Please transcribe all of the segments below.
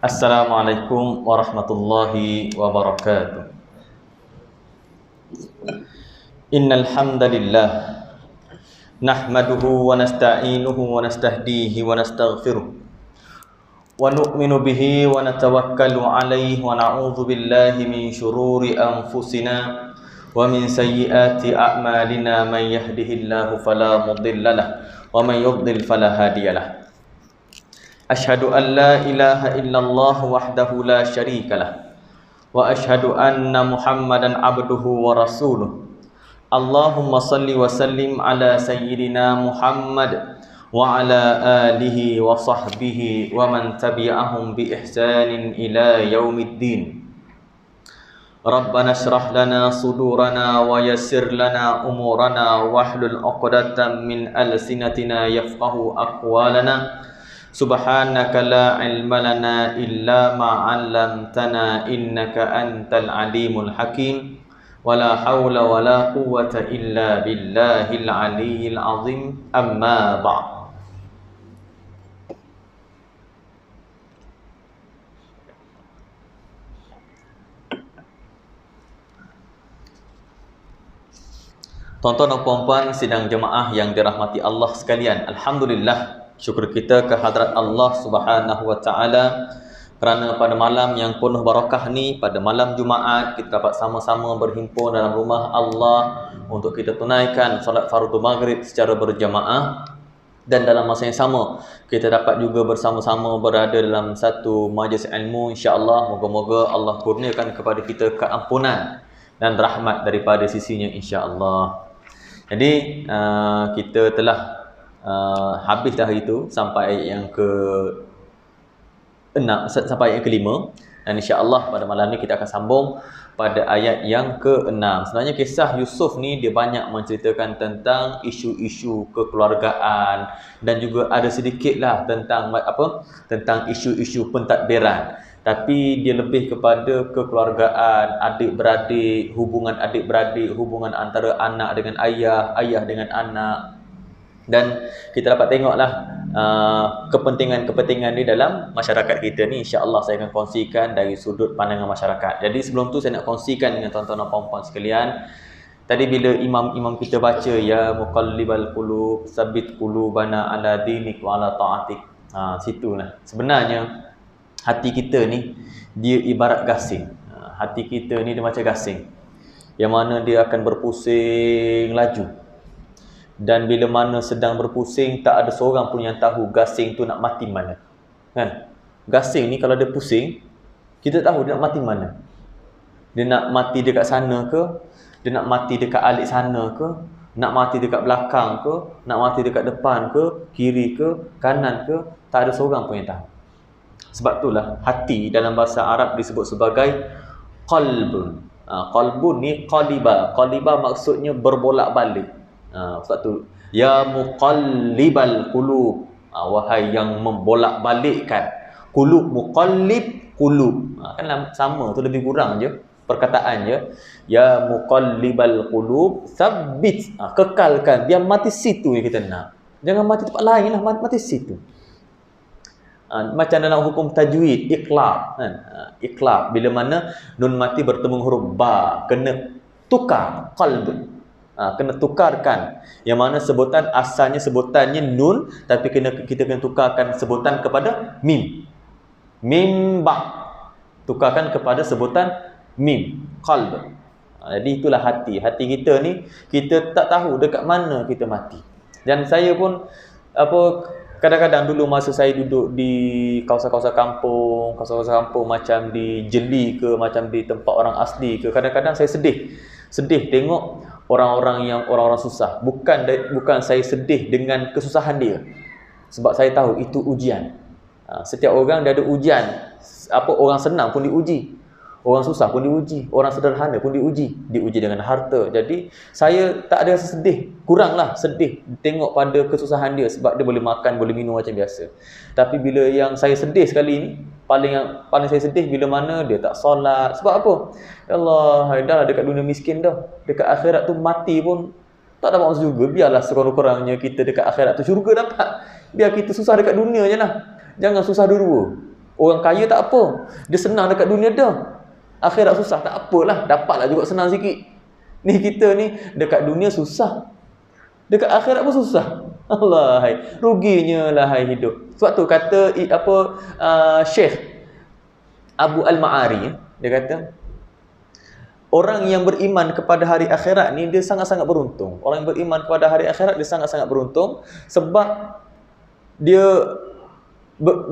Assalamualaikum warahmatullahi wabarakatuh. Innal hamdalillah nahmaduhu wa nasta'inuhu wa nastahdihi wa nastaghfiruh wa nu'minu bihi wa natawakkalu alayhi wa na'udzu billahi min shururi anfusina wa min sayyiati a'malina man yahdihillahu fala mudhillalah wa man yudlil fala hadiyalah. Ashhadu an la ilaha illallah wahdahu la syarikalah wa ashhadu anna Muhammadan abduhu wa rasuluh. Allahumma salli wa sallim ala sayyidina Muhammad wa ala alihi wa sahbihi wa man tabi'ahum bi ihsanin ila yaumiddin. Rabbana shrah lana sudurana wa yassir lana umurana wahlul 'uqdatam min alsinatina yafqahu aqwalana. Subhanaka la ilma lana illa ma 'allamtana innaka antal alimul hakim. Wala haula wala quwwata illa billahil aliyyil azim. Amma ba'd. Tuan-tuan dan puan-puan sidang jemaah yang dirahmati Allah sekalian, alhamdulillah, syukur kita ke hadrat Allah Subhanahu wa taala kerana pada malam yang penuh barakah ni, pada malam Jumaat, kita dapat sama-sama berhimpun dalam rumah Allah untuk kita tunaikan solat fardu maghrib secara berjamaah, dan dalam masa yang sama kita dapat juga bersama-sama berada dalam satu majlis ilmu. InsyaAllah, moga-moga Allah kurniakan kepada kita keampunan dan rahmat daripada sisinya, insya-Allah. Jadi kita telah habis dah itu sampai ayat yang ke-6 sampai ayat yang ke-5, dan insya-Allah pada malam ni kita akan sambung pada ayat yang ke-6. Sebenarnya kisah Yusuf ni dia banyak menceritakan tentang isu-isu kekeluargaan, dan juga ada sedikitlah tentang tentang isu-isu pentadbiran. Tapi dia lebih kepada kekeluargaan, adik-beradik, hubungan adik-beradik, hubungan antara anak dengan ayah, ayah dengan anak. Dan kita dapat tengoklah kepentingan-kepentingan ni dalam masyarakat kita ni. InsyaAllah saya akan kongsikan dari sudut pandangan masyarakat. Jadi sebelum tu saya nak kongsikan dengan tuan-tuan dan puan-puan sekalian. Tadi bila imam-imam kita baca, ya muqallibal qulub sabbit qulubana ala dinik wa ala ta'atik. Situlah. Sebenarnya hati kita ni dia ibarat gasing. Hati kita ni dia macam gasing, yang mana dia akan berpusing laju. Dan bila mana sedang berpusing, tak ada seorang pun yang tahu gasing tu nak mati mana. Kan? Gasing ni kalau dia pusing, kita tahu dia nak mati mana. Dia nak mati dekat sana ke? Dia nak mati dekat alik sana ke? Nak mati dekat belakang ke? Nak mati dekat depan ke? Kiri ke? Kanan ke? Tak ada seorang pun yang tahu. Sebab itulah hati dalam bahasa Arab disebut sebagai qalbun. Qalbun ni qaliba. Qaliba maksudnya berbolak-balik. Sebab tu ya muqallibal qulub, wahai yang membolak-balikkan. Qulub, muqallib, qulub. Kan sama tu, lebih kurang je perkataan je. Ya muqallibal qulub tsabbit, kekalkan, biar mati situ yang kita nak. Jangan mati tempat lain lah, mati situ. Macam dalam hukum tajwid, iqlab kan? Iqlab bila mana nun mati bertemu huruf ba, kena tukar qalb, kena tukarkan, yang mana sebutan asalnya sebutannya nun, tapi kita kena tukarkan sebutan kepada mim. Mim ba, tukarkan kepada sebutan mim, qalb. Jadi itulah hati. Hati kita ni kita tak tahu dekat mana kita mati. Dan saya pun kadang-kadang dulu masa saya duduk di kawasan-kawasan kampung macam di Jeli ke, macam di tempat orang asli ke, kadang-kadang saya sedih tengok orang-orang susah. Bukan saya sedih dengan kesusahan dia, sebab saya tahu itu ujian. Setiap orang dia ada ujian. Orang senang pun diuji, orang susah pun diuji, orang sederhana pun diuji dengan harta. Jadi saya tak ada rasa sedih, kuranglah sedih tengok pada kesusahan dia, sebab dia boleh makan, boleh minum macam biasa. Tapi bila yang saya sedih sekali ni, paling saya sedih bila mana dia tak solat. Sebab apa? Ya Allah, dah dekat dunia miskin dah, dekat akhirat tu mati pun tak dapat masuk syurga. Biarlah sekurang-kurangnya kita dekat akhirat tu syurga dapat. Biar kita susah dekat dunia je lah, jangan susah dua-dua. Orang kaya tak apa, dia senang dekat dunia dah. Akhirat susah, tak apalah, dapatlah juga senang sikit. Ni kita ni dekat dunia susah, dekat akhirat pun susah. Allah, ruginya lah hidup. Sebab tu kata Syekh Abu Al-Ma'ari, dia kata orang yang beriman kepada hari akhirat ni dia sangat-sangat beruntung. Orang yang beriman kepada hari akhirat dia sangat-sangat beruntung sebab dia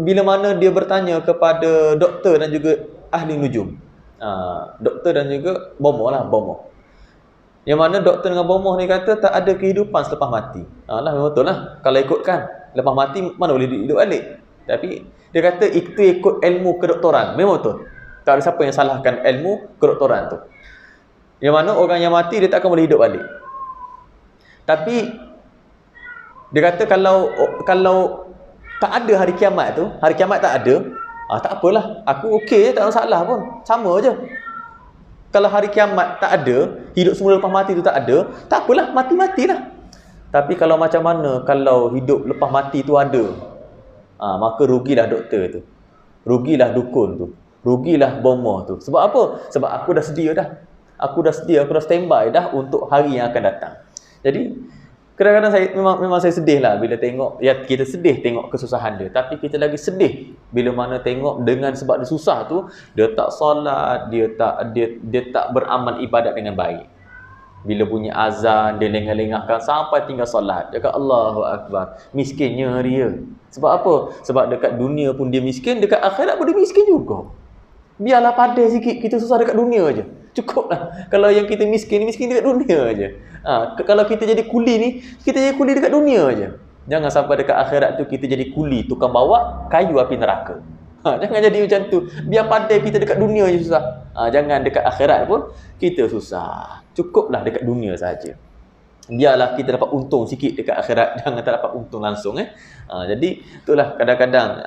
bila mana dia bertanya kepada doktor dan juga ahli nujum. Doktor dan juga bomoh. Yang mana doktor dengan bomoh ni kata tak ada kehidupan selepas mati. Lah betul lah. Kalau ikutkan lepas mati mana boleh hidup balik. Tapi dia kata itu ikut ilmu kedoktoran. Memang betul. Tak ada siapa yang salahkan ilmu kedoktoran tu. Yang mana orang yang mati dia tak akan boleh hidup balik. Tapi dia kata kalau tak ada hari kiamat tu, hari kiamat tak ada, tak apalah, aku okey je, tak ada masalah pun, sama je. Kalau hari kiamat tak ada, hidup semula lepas mati tu tak ada, tak apalah, mati-matilah. Tapi kalau macam mana kalau hidup lepas mati tu ada, maka rugilah doktor tu, rugilah dukun tu, rugilah bomoh tu. Sebab apa? Sebab aku dah sedia dah. Aku dah standby dah untuk hari yang akan datang. Jadi kadang-kadang saya memang saya sedih lah bila tengok, ya kita sedih tengok kesusahan dia, tapi kita lagi sedih bila mana tengok dengan sebab dia susah tu, dia tak solat, dia tak beramal ibadat dengan baik. Bila bunyi azan, dia lengah-lengahkan sampai tinggal solat. Dia kata Allahu Akbar. Miskinnya dia. Sebab apa? Sebab dekat dunia pun dia miskin, dekat akhirat pun dia miskin juga. Biarlah pandai sikit, kita susah dekat dunia aje. Cukuplah. Kalau yang kita miskin dekat dunia aje. Kalau kita jadi kuli ni, kita jadi kuli dekat dunia aje. Jangan sampai dekat akhirat tu kita jadi kuli tukang bawa kayu api neraka. Jangan jadi macam tu. Biar pandai kita dekat dunia je susah. Jangan dekat akhirat pun kita susah. Cukuplah dekat dunia saja. Biarlah kita dapat untung sikit dekat akhirat, jangan tak dapat untung langsung. Jadi itulah kadang-kadang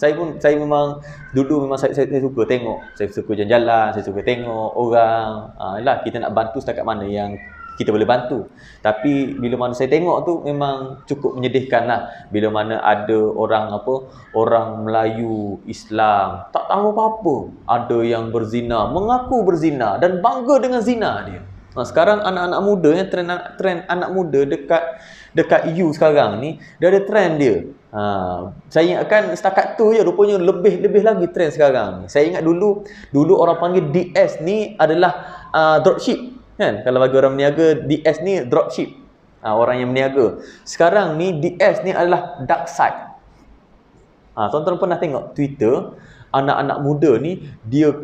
saya memang dulu memang saya suka tengok, saya suka jalan-jalan, saya suka tengok orang. Lah kita nak bantu setakat mana yang kita boleh bantu. Tapi bila mana saya tengok tu memang cukup menyedihkan lah. Bila mana ada orang Melayu Islam tak tahu apa-apa, ada yang berzina, mengaku berzina dan bangga dengan zina dia. Sekarang anak-anak muda yang trend anak muda dekat EU sekarang ni, dia ada trend dia. Saya ingatkan setakat tu je, rupanya lebih lagi trend sekarang ni. Saya ingat dulu orang panggil DS ni adalah dropship kan. Kalau bagi orang meniaga, DS ni dropship. Orang yang meniaga. Sekarang ni DS ni adalah dark side. Tuan-tuan pernah tengok Twitter, anak-anak muda ni dia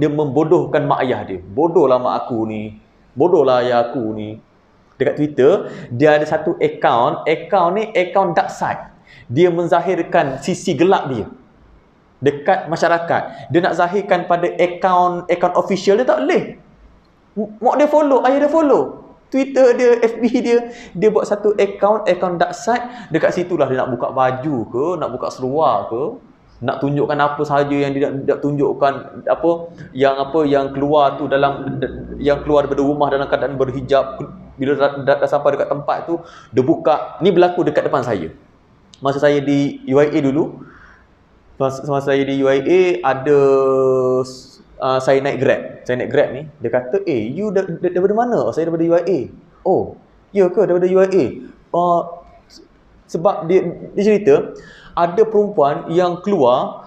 membodohkan mak ayah dia. Bodohlah mak aku ni, bodohlah ayah aku ni. Dekat Twitter dia ada satu akaun ni akaun dark side. Dia menzahirkan sisi gelap dia dekat masyarakat. Dia nak zahirkan pada akaun official dia tak boleh. Mak dia follow, ayah dia follow. Twitter dia, FB dia buat satu akaun dark side. Dekat situlah dia nak buka baju ke, nak buka seluar ke, nak tunjukkan apa sahaja yang dia nak tunjukkan, yang keluar tu yang keluar daripada rumah dalam keadaan berhijab. Bila dah sampai dekat tempat tu, dia buka. Ni berlaku dekat depan saya. Masa saya di UIA dulu, masa saya di UIA ada saya naik Grab ni, dia kata, you daripada mana? Saya daripada UIA. Oh, ya ke daripada UIA? Sebab dia cerita ada perempuan yang keluar,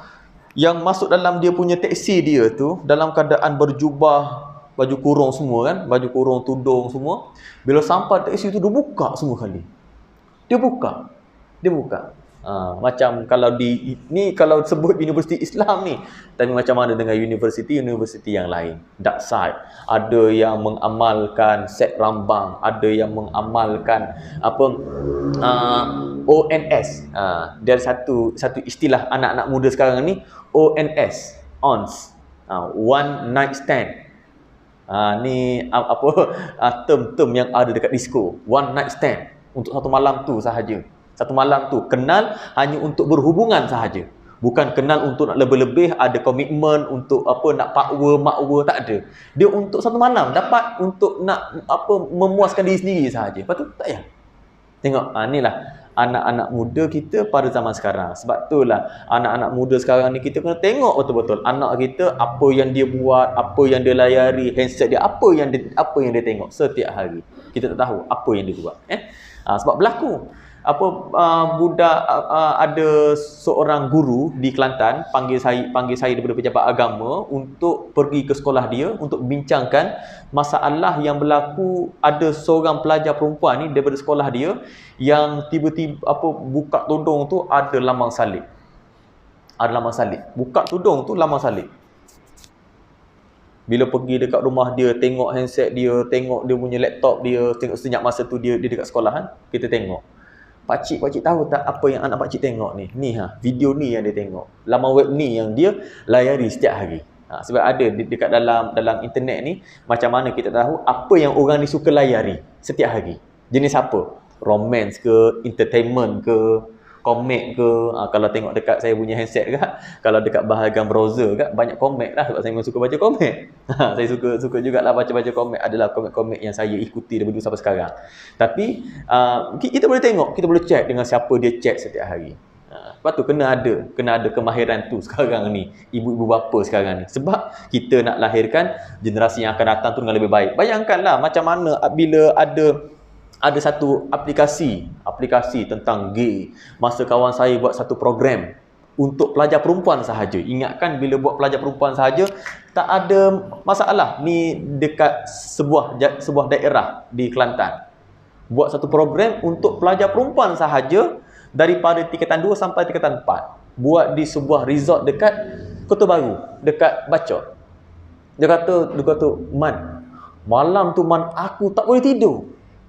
yang masuk dalam dia punya teksi dia tu dalam keadaan berjubah, baju kurung semua kan, baju kurung, tudung semua. Bila sampai teksi tu dia buka semua kali. Dia buka. Macam kalau kalau sebut universiti Islam ni, tapi macam mana dengan universiti yang lain? Dark side. Ada yang mengamalkan set rambang, ada yang mengamalkan ONS. Dia ada satu istilah anak-anak muda sekarang ni, ONS, one night stand. Ni term yang ada dekat disco, one night stand, untuk satu malam tu sahaja. Satu malam tu kenal hanya untuk berhubungan sahaja. Bukan kenal untuk nak lebih-lebih, ada komitmen untuk nak makwa, tak ada. Dia untuk satu malam dapat untuk nak memuaskan diri sendiri sahaja. Lepas tu tak payah. Tengok, inilah anak-anak muda kita pada zaman sekarang. Sebab itulah anak-anak muda sekarang ni kita kena tengok betul-betul anak kita apa yang dia buat, apa yang dia layari, handset dia, apa yang dia tengok setiap hari. Kita tak tahu apa yang dia buat. Sebab berlaku budak ada seorang guru di Kelantan panggil saya daripada pejabat agama untuk pergi ke sekolah dia untuk bincangkan masalah yang berlaku. Ada seorang pelajar perempuan ni daripada sekolah dia yang tiba-tiba buka tudung tu ada lambang salib. Buka tudung tu lambang salib. Bila pergi dekat rumah dia, tengok handset dia, tengok dia punya laptop dia, tengok senyap masa tu dia dekat sekolahan, kita tengok. Pakcik tahu tak apa yang anak pakcik tengok ni? Video ni yang dia tengok. Laman web ni yang dia layari setiap hari. Sebab ada dekat dalam internet ni, macam mana kita tahu apa yang orang ni suka layari setiap hari. Jenis apa? Romance ke, entertainment ke, komik ke. Kalau tengok dekat saya punya handset ke, kalau dekat bahagian browser ke, banyak komik lah sebab saya memang suka baca komik. Saya suka jugalah baca-baca komik. Adalah komik-komik yang saya ikuti daripada sampai sekarang. Tapi kita boleh tengok, kita boleh check dengan siapa dia chat setiap hari. Lepas tu kena ada kemahiran tu sekarang ni, ibu-ibu bapa sekarang ni. Sebab kita nak lahirkan generasi yang akan datang tu dengan lebih baik. Bayangkanlah macam mana bila ada satu aplikasi tentang gay. Masa kawan saya buat satu program untuk pelajar perempuan sahaja. Ingatkan bila buat pelajar perempuan sahaja tak ada masalah. Ni dekat sebuah daerah di Kelantan. Buat satu program untuk pelajar perempuan sahaja daripada tingkatan 2 sampai tingkatan 4. Buat di sebuah resort dekat Kota Baru, dekat Bacot. Dia kata, Man, malam tu Man aku tak boleh tidur.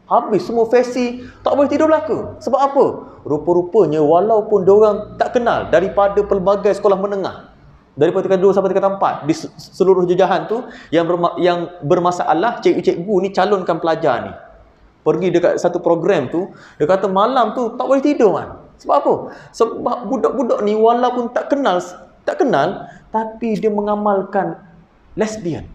Habis semua versi tak boleh tidur belaka. Sebab apa? Rupa-rupanya walaupun diorang tak kenal daripada pelbagai sekolah menengah, daripada tingkatan 2 sampai tingkatan 4 di seluruh jejahan tu yang bermasalah, cikgu-cikgu ni calonkan pelajar ni pergi dekat satu program tu. Dia kata malam tu tak boleh tidur Man. Sebab apa? Sebab budak-budak ni walaupun tak kenal tapi dia mengamalkan lesbian.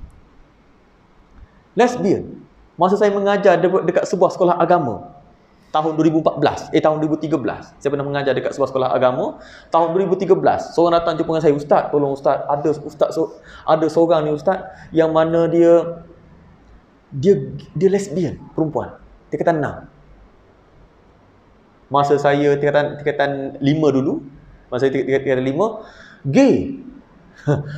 Masa saya mengajar dekat sebuah sekolah agama tahun 2013, tahun 2013, saya pernah mengajar dekat sebuah sekolah agama tahun 2013. Seorang datang jumpa dengan saya, Ustaz, tolong Ustaz, ada seorang ni Ustaz yang mana dia lesbian, perempuan, tingkatan 6. Masa saya tingkatan 5 dulu, masa saya tingkatan 5, gay.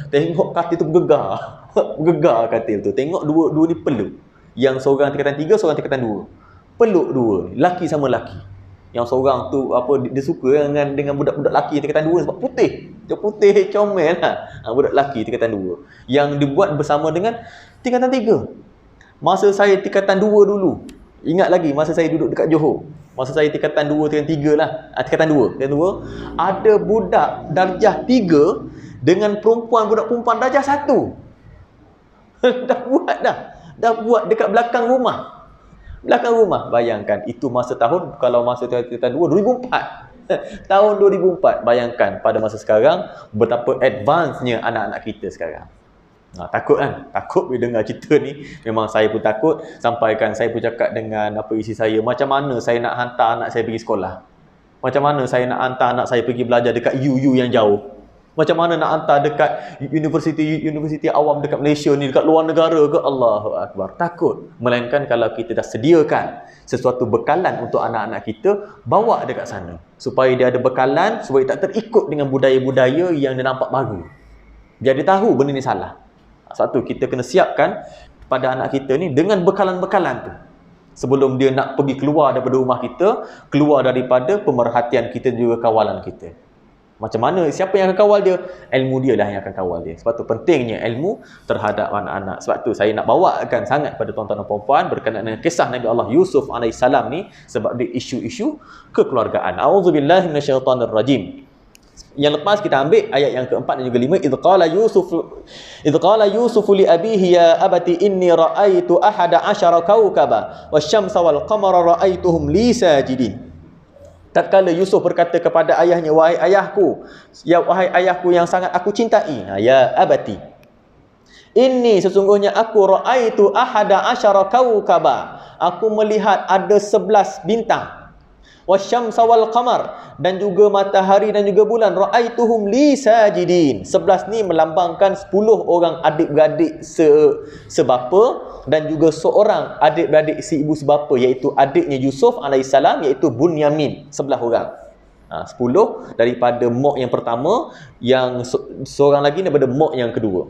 Tengok katil tu bergegar katil tu. Tengok dua ni peluk. Yang seorang tingkatan 3, seorang tingkatan 2. Peluk dua, laki sama laki. Yang seorang tu dia suka dengan budak-budak laki tingkatan 2 sebab putih. Dia putih comel lah. Budak laki tingkatan 2 yang dibuat bersama dengan tingkatan 3. Masa saya tingkatan 2 dulu, ingat lagi masa saya duduk dekat Johor. Masa saya tingkatan 2, tingkatan 3 lah. Tingkatan 2, ada budak darjah 3 dengan budak perempuan darjah 1. Dah buat dekat belakang rumah. Bayangkan itu masa tingkatan 2 2004. Tahun 2004. Bayangkan pada masa sekarang betapa advance-nya anak-anak kita sekarang. Takut kan? Takut bila dengar cerita ni. Memang saya pun takut. Sampaikan saya pun cakap dengan isteri saya, macam mana saya nak hantar anak saya pergi sekolah? Macam mana saya nak hantar anak saya pergi belajar dekat UU yang jauh? Macam mana nak hantar dekat universiti awam dekat Malaysia ni, dekat luar negara ke? Allahu Akbar. Takut. Melainkan kalau kita dah sediakan sesuatu bekalan untuk anak-anak kita, bawa dekat sana. Supaya dia ada bekalan, supaya tak terikut dengan budaya-budaya yang dia nampak baru. Dia tahu benda ni salah. Satu, kita kena siapkan pada anak kita ni dengan bekalan-bekalan tu. Sebelum dia nak pergi keluar daripada rumah kita, keluar daripada pemerhatian kita juga kawalan kita. Macam mana, siapa yang akan kawal dia? Ilmu dia lah yang akan kawal dia. Sebab tu pentingnya ilmu terhadap anak-anak. Sebab tu saya nak bawakan sangat pada tuan-tuan dan puan-puan berkenaan dengan kisah Nabi Allah Yusuf AS ni, sebab dia isu-isu kekeluargaan. A'udzubillahi minasyaitanirrajim. Yang lepas kita ambil ayat yang keempat dan juga 5. Idh qala Yusuf li abihi ya abati inni ra'aitu ahada asyara kawkaba wasyamsa wal qamara ra'aituhum li sajidin. Tatkala Yusuf berkata kepada ayahnya, wahai ayahku, wahai ayahku yang sangat aku cintai, ya abati, inni sesungguhnya aku ra'aitu ahada asyara kawkaba, aku melihat ada 11 bintang. Wasyamsa wal qamar, dan juga matahari dan juga bulan. Ra'aituhum li sajidin. 11 ni melambangkan 10 orang adik-beradik sebapa dan juga seorang adik-beradik si ibu sebapa, iaitu adiknya Yusuf alaihissalam, iaitu Bunyamin. 11 orang. 10 daripada mak yang pertama, yang seorang lagi daripada mak yang kedua.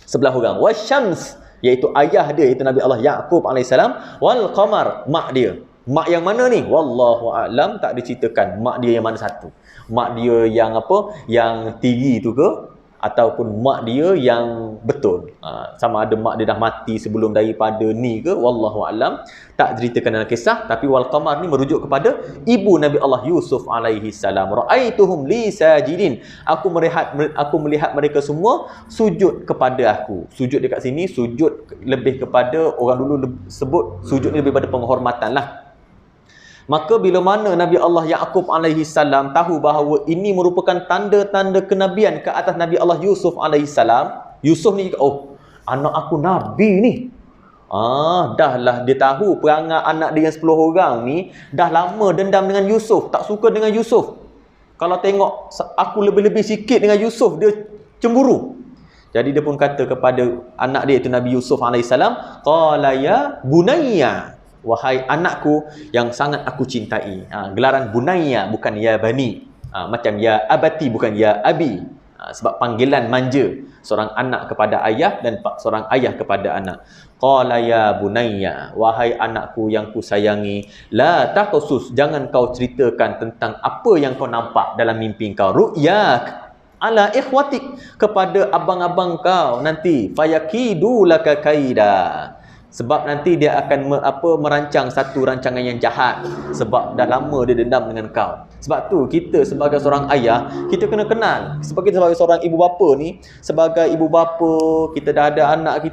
11 orang. Wasyams, iaitu ayah dia, iaitu Nabi Allah Yaqub alaihissalam. Wal qamar, mak dia. Mak yang mana ni? Wallahu a'lam, tak diceritakan mak dia yang mana satu. Mak dia yang apa? Yang tiri tu ke? Ataupun mak dia yang betul. Sama ada mak dia dah mati sebelum daripada ni ke? Wallahu a'lam. Tak diceritakan dalam kisah. Tapi wal qamar ni merujuk kepada ibu Nabi Allah Yusuf alaihi salam. Ra'aituhum li sajidin. Aku melihat mereka semua sujud kepada aku. Sujud dekat sini, sujud lebih kepada, orang dulu sebut sujud ni lebih pada penghormatan lah. Maka bila mana Nabi Allah Yaqub alaihi salam tahu bahawa ini merupakan tanda-tanda kenabian ke atas Nabi Allah Yusuf alaihi salam, Yusuf ni, oh, anak aku nabi ni. Dah lah dia tahu perangai anak dia yang 10 orang ni dah lama dendam dengan Yusuf, tak suka dengan Yusuf. Kalau tengok aku lebih-lebih sikit dengan Yusuf, dia cemburu. Jadi dia pun kata kepada anak dia, itu Nabi Yusuf alaihi salam, qala ya bunayya, wahai anakku yang sangat aku cintai. Gelaran bunayya, bukan ya bani. Macam ya abati, bukan ya abi. Sebab panggilan manja, seorang anak kepada ayah dan seorang ayah kepada anak. Qala ya bunayya, wahai anakku yang ku sayangi, la taqsus, jangan kau ceritakan tentang apa yang kau nampak dalam mimpi kau. Ru'yak ala ikhwatik, kepada abang-abang kau nanti. Fayakidu laka kaida, sebab nanti dia akan merancang satu rancangan yang jahat, sebab dah lama dia dendam dengan kau. Sebab tu kita sebagai seorang ayah, kita kena kenal. Sebagai seorang ibu bapa ni, sebagai ibu bapa, kita dah ada anak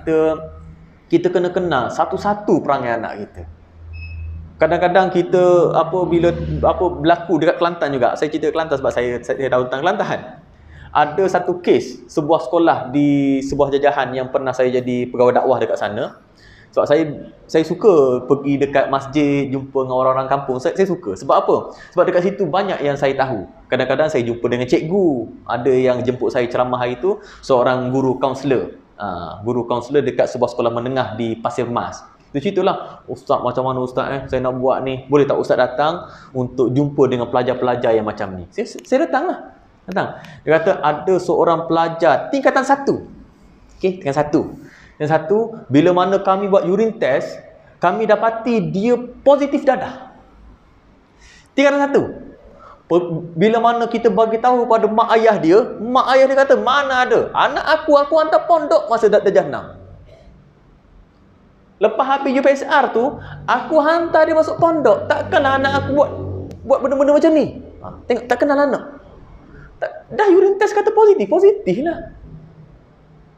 kita kena kenal satu-satu perangai anak kita. Kadang-kadang kita bila berlaku dekat Kelantan juga. Saya cerita Kelantan sebab saya tahu tentang Kelantan. Ada satu kes sebuah sekolah di sebuah jajahan yang pernah saya jadi pegawai dakwah dekat sana. Sebab saya suka pergi dekat masjid, jumpa dengan orang-orang kampung. Saya suka. Sebab apa? Sebab dekat situ banyak yang saya tahu. Kadang-kadang saya jumpa dengan cikgu. Ada yang jemput saya ceramah hari itu, seorang guru kaunselor. Guru kaunselor dekat sebuah sekolah menengah di Pasir Mas. Di situlah, ustaz, macam mana ustaz saya nak buat ni? Boleh tak ustaz datang untuk jumpa dengan pelajar-pelajar yang macam ni? Saya datang. Dia kata ada seorang pelajar tingkatan 1. Okey, tingkatan 1. Yang satu, bila mana kami buat urine test, kami dapati dia positif dadah. Tingkatan 1. Bila mana kita bagi tahu pada mak ayah dia kata, mana ada? Anak aku hantar pondok masa darjah 6. Lepas habis UPSR tu, aku hantar dia masuk pondok. Takkanlah anak aku buat benda-benda macam ni. Tengok, tak kenal anak. Dah urine test kata positif lah.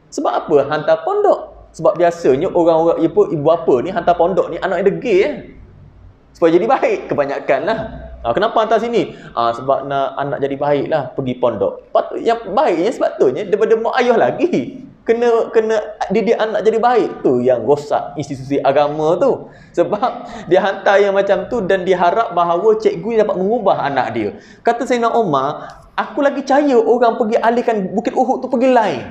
Sebab apa hantar pondok? Sebab biasanya orang-orang ibu bapa ni hantar pondok ni anak yang degil supaya jadi baik, kebanyakan lah. Kenapa hantar sini? Sebab nak anak jadi baik lah, pergi pondok. Yang baiknya sepatutnya daripada mak ayah lagi. Kena didik anak jadi baik. Tu yang rosak institusi agama tu. Sebab dia hantar yang macam tu dan dia harap bahawa cikgu dapat mengubah anak dia. Kata Sayyidina Umar, aku lagi percaya orang pergi alihkan Bukit Uhud tu pergi lain.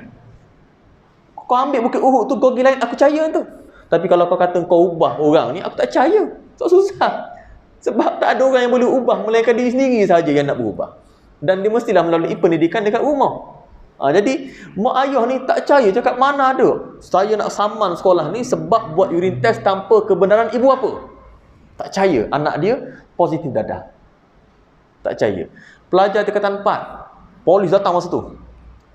Kau ambil Bukit Uhud tu, kau pergi lain, aku percaya tu. Tapi kalau kau kata kau ubah orang ni, aku tak percaya. So susah. Sebab tak ada orang yang boleh ubah, melainkan diri sendiri saja yang nak berubah. Dan dia mestilah melalui pendidikan dekat rumah. Jadi mak ayah ni tak percaya, cakap mana ada saya nak saman sekolah ni sebab buat urine test tanpa kebenaran ibu apa. Tak percaya anak dia positif dadah. Tak percaya. Pelajar tingkatan 4, polis datang masa tu.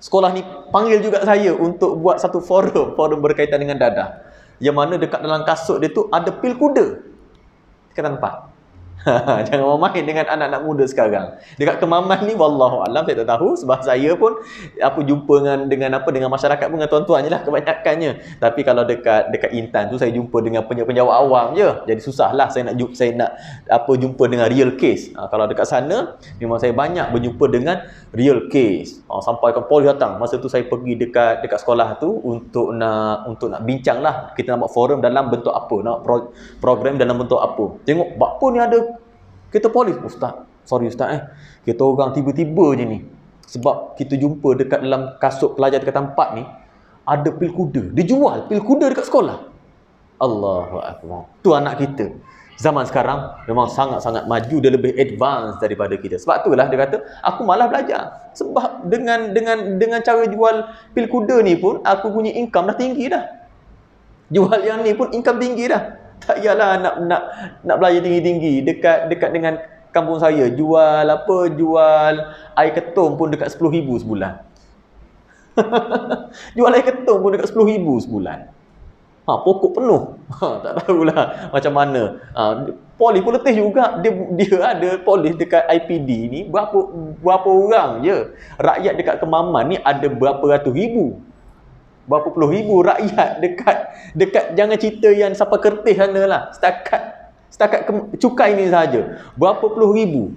Sekolah ni panggil juga saya untuk buat satu forum berkaitan dengan dadah. Yang mana dekat dalam kasut dia tu ada pil kuda. Tingkatan 4. Jangan main dengan anak-anak muda sekarang. Dekat Kemaman ni wallahu alam saya tak tahu, sebab saya pun jumpa dengan masyarakat pun dengan tuan-tuan je lah kebanyakannya. Tapi kalau dekat Intan tu saya jumpa dengan penjawat awam je. Jadi susahlah saya nak jumpa dengan real case. Kalau dekat sana memang saya banyak berjumpa dengan real case. Sampai ke polis datang. Masa tu saya pergi dekat sekolah tu untuk nak bincang lah. Kita nak buat forum dalam bentuk apa, nak program dalam bentuk apa. Tengok apa ni ada Kita polis, ustaz, sorry ustaz kita orang tiba-tiba je ni, sebab kita jumpa dekat dalam kasut pelajar dekat tempat ni ada pil kuda, dia jual pil kuda dekat sekolah. Allahu Akbar. Tu anak kita. Zaman sekarang memang sangat-sangat maju, dia lebih advance daripada kita. Sebab itulah dia kata, aku malah belajar. Sebab dengan cara jual pil kuda ni pun aku punya income dah tinggi dah. Jual yang ni pun income tinggi dah. Tak payahlah nak belajar tinggi-tinggi dekat dengan kampung saya. Jual air ketum pun dekat 10,000 sebulan. Jual air ketum pun dekat 10,000 sebulan. Pokok penuh. Tak tahulah macam mana. Polis pun letih juga. Dia ada polis dekat IPD ni berapa orang je. Rakyat dekat Kemaman ni ada berapa ratus ribu. Berapa puluh ribu rakyat dekat jangan cerita yang Sapa Kertih sana lah. Setakat cukai ni saja. Berapa puluh ribu.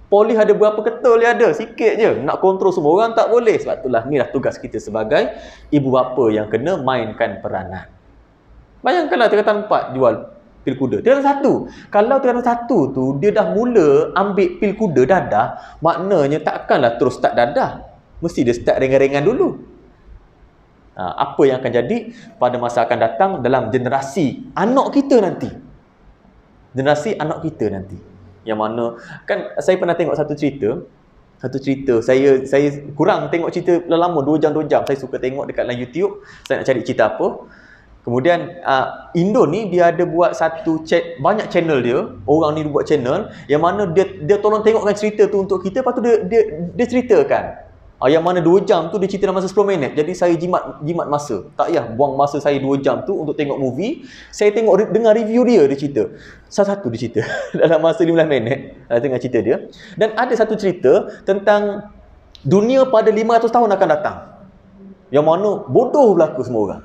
Polis ada berapa ketul dia ada? Sikit je. Nak kontrol semua orang tak boleh. Sebab itulah ni lah tugas kita sebagai ibu bapa yang kena mainkan peranan. Bayangkanlah tingkatan 4 jual pil kuda. Tingkatan 1. Kalau tingkatan 1 tu dia dah mula ambil pil kuda dadah, maknanya takkanlah terus start dadah. Mesti dia start ringan-ringan dulu. Apa yang akan jadi pada masa akan datang dalam generasi anak kita nanti. Generasi anak kita nanti. Yang mana kan saya pernah tengok satu cerita. Saya kurang tengok cerita lama 2 jam saya suka tengok dekat dalam YouTube. Saya nak cari cerita apa. Kemudian Indo ni dia ada buat banyak channel dia. Orang ni buat channel yang mana dia tolong tengokkan cerita tu untuk kita, lepas tu dia ceritakan. Yang mana 2 jam tu dia cerita dalam masa 10 minit. Jadi saya jimat masa. Tak payah buang masa saya 2 jam tu untuk tengok movie. Saya dengar review dia cerita. Satu dia cerita dalam masa 15 minit. Tengok cerita dia. Dan ada satu cerita tentang dunia pada 500 tahun akan datang. Yang mana bodoh berlaku semua orang.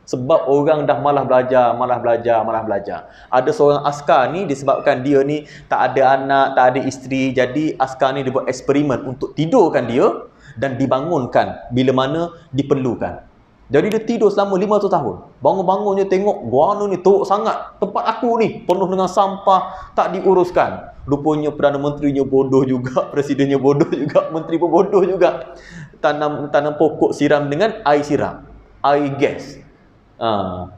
Sebab orang dah malah belajar. Ada seorang askar ni disebabkan dia ni tak ada anak, tak ada isteri. Jadi askar ni dia buat eksperimen untuk tidurkan dia dan dibangunkan bila mana diperlukan. Jadi dia tidur selama 500 tahun. Bangun-bangun dia tengok guana ni teruk sangat. Tempat aku ni penuh dengan sampah, tak diuruskan. Rupanya Perdana Menterinya bodoh juga, Presidennya bodoh juga, Menteri pun bodoh juga. Tanam pokok siram dengan air siram, air gas.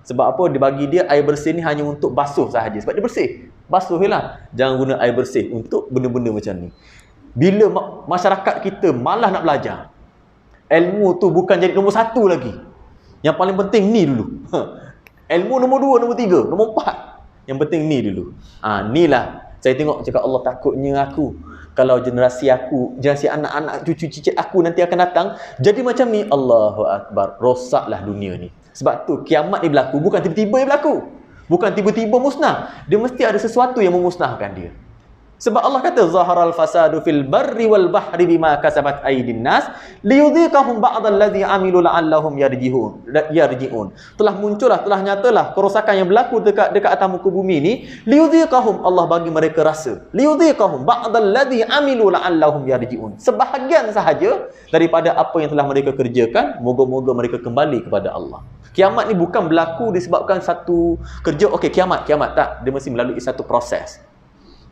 Sebab apa? Dia bagi dia air bersih ni hanya untuk basuh sahaja. Sebab dia bersih. Basuh lah. Jangan guna air bersih untuk benda-benda macam ni. Bila masyarakat kita malah nak belajar, ilmu tu bukan jadi nombor 1 lagi. Yang paling penting ni dulu. Ilmu nombor 2, nombor 3, nombor 4. Yang penting ni dulu. Inilah saya tengok cakap Allah, takutnya aku kalau generasi anak-anak cucu cicit aku nanti akan datang jadi macam ni. Allahu Akbar. Rosaklah dunia ni. Sebab tu kiamat ni berlaku bukan tiba-tiba dia berlaku. Bukan tiba-tiba musnah. Dia mesti ada sesuatu yang memusnahkan dia. Sebab Allah kata zaharal fasadu fil barri wal bahri bima kasabat aydin nas liyudhiqahum ba'dal ladzi amilu la'allahum yarji'un. Telah nyatalah kerosakan yang berlaku dekat atas muka bumi ni, liyudhiqahum, Allah bagi mereka rasa. Liyudhiqahum ba'dal ladzi amilu la'allahum yarji'un. Sebahagian sahaja daripada apa yang telah mereka kerjakan, moga-moga mereka kembali kepada Allah. Kiamat ni bukan berlaku disebabkan satu kerja, okey kiamat tak, dia mesti melalui satu proses.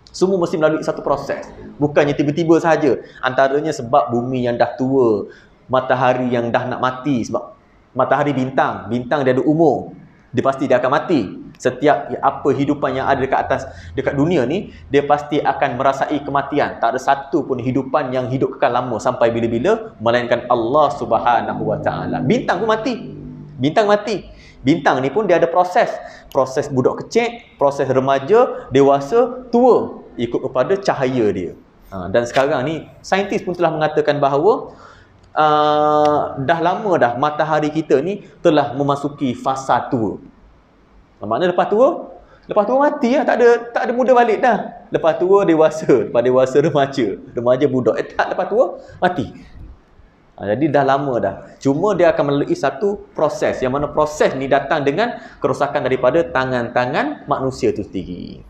Semua mesti melalui satu proses. Bukannya tiba-tiba sahaja. Antaranya sebab bumi yang dah tua, matahari yang dah nak mati. Sebab matahari bintang dia ada umur. Dia pasti dia akan mati. Setiap apa hidupan yang ada dekat dunia ni, dia pasti akan merasai kematian. Tak ada satu pun hidupan yang hidup kekal lama sampai bila-bila, melainkan Allah Subhanahu Wa Taala. Bintang pun mati. Bintang ni pun dia ada proses. Proses budak kecil, proses remaja, dewasa, tua. Ikut kepada cahaya dia. Dan sekarang ni, saintis pun telah mengatakan bahawa dah lama dah matahari kita ni telah memasuki fasa tua. Maknanya lepas tua mati lah. Tak ada muda balik dah. Lepas tua dewasa. Lepas dewasa remaja budak. Tak, lepas tua mati. Jadi dah lama dah. Cuma dia akan melalui satu proses. Yang mana proses ni datang dengan kerosakan daripada tangan-tangan manusia tu sendiri.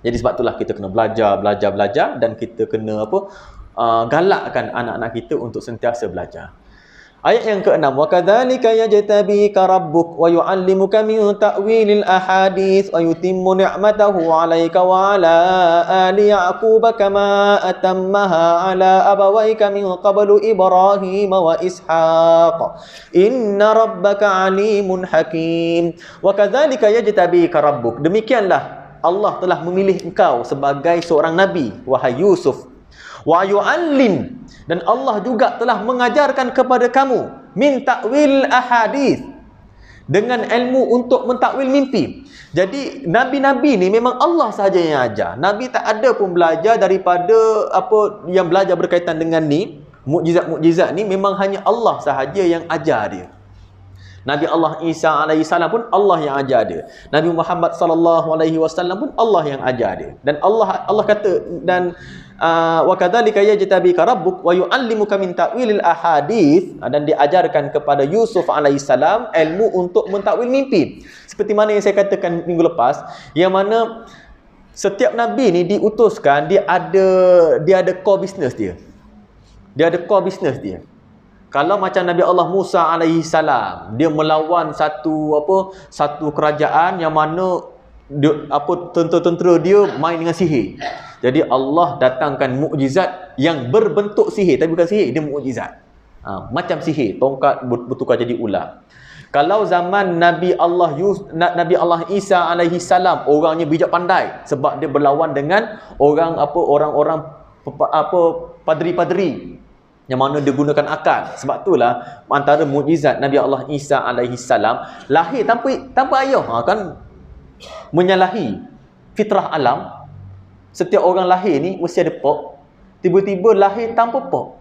Jadi sebab itulah kita kena belajar dan kita kena galakkan anak-anak kita untuk sentiasa belajar. Ayat yang ke-6, wa kadzalika yajtabika rabbuk wa yu'allimuka min ta'wilil ahadits wa yutimmu ni'matahu 'alaika wa 'ala ali ya'qub kama atammaha 'ala abawayka min qablu Ibrahim wa Ishaq inna rabbaka 'alimun hakim. Wa kadzalika yajtabika rabbuk, demikianlah Allah telah memilih engkau sebagai seorang nabi, wahai Yusuf. Wa yu'allim, dan Allah juga telah mengajarkan kepada kamu min ta'wil ahadits, dengan ilmu untuk mentakwil mimpi. Jadi nabi-nabi ni memang Allah sahaja yang ajar. Nabi tak ada pun belajar daripada apa yang belajar berkaitan dengan ni, mukjizat-mukjizat ni memang hanya Allah sahaja yang ajar dia. Nabi Allah Isa alaihi salam pun Allah yang ajar dia. Nabi Muhammad sallallahu alaihi wasallam pun Allah yang ajar dia. Dan Allah kata, dan wa kadzalika yajtabika rabbuk wa yu'allimuka min ta'wilil ahadits, dan diajarkan kepada Yusuf alaihi salam ilmu untuk mentakwil mimpi. Seperti mana yang saya katakan minggu lepas, yang mana setiap nabi ni diutuskan, dia ada core business dia. Dia ada core business dia. Kalau macam Nabi Allah Musa alaihi salam, dia melawan satu kerajaan yang mana tentera-tentera dia main dengan sihir. Jadi Allah datangkan mukjizat yang berbentuk sihir, tapi bukan sihir, dia mukjizat. Macam sihir, tongkat bertukar jadi ular. Kalau zaman Nabi Allah Isa alaihi salam, orangnya bijak pandai sebab dia berlawan dengan orang-orang padri-padri yang mana dia gunakan akal. Sebab itulah antara mukjizat Nabi Allah Isa alaihi salam, lahir tanpa ayah, kan menyalahi fitrah alam. Setiap orang lahir ni mesti ada pok, tiba-tiba lahir tanpa pok.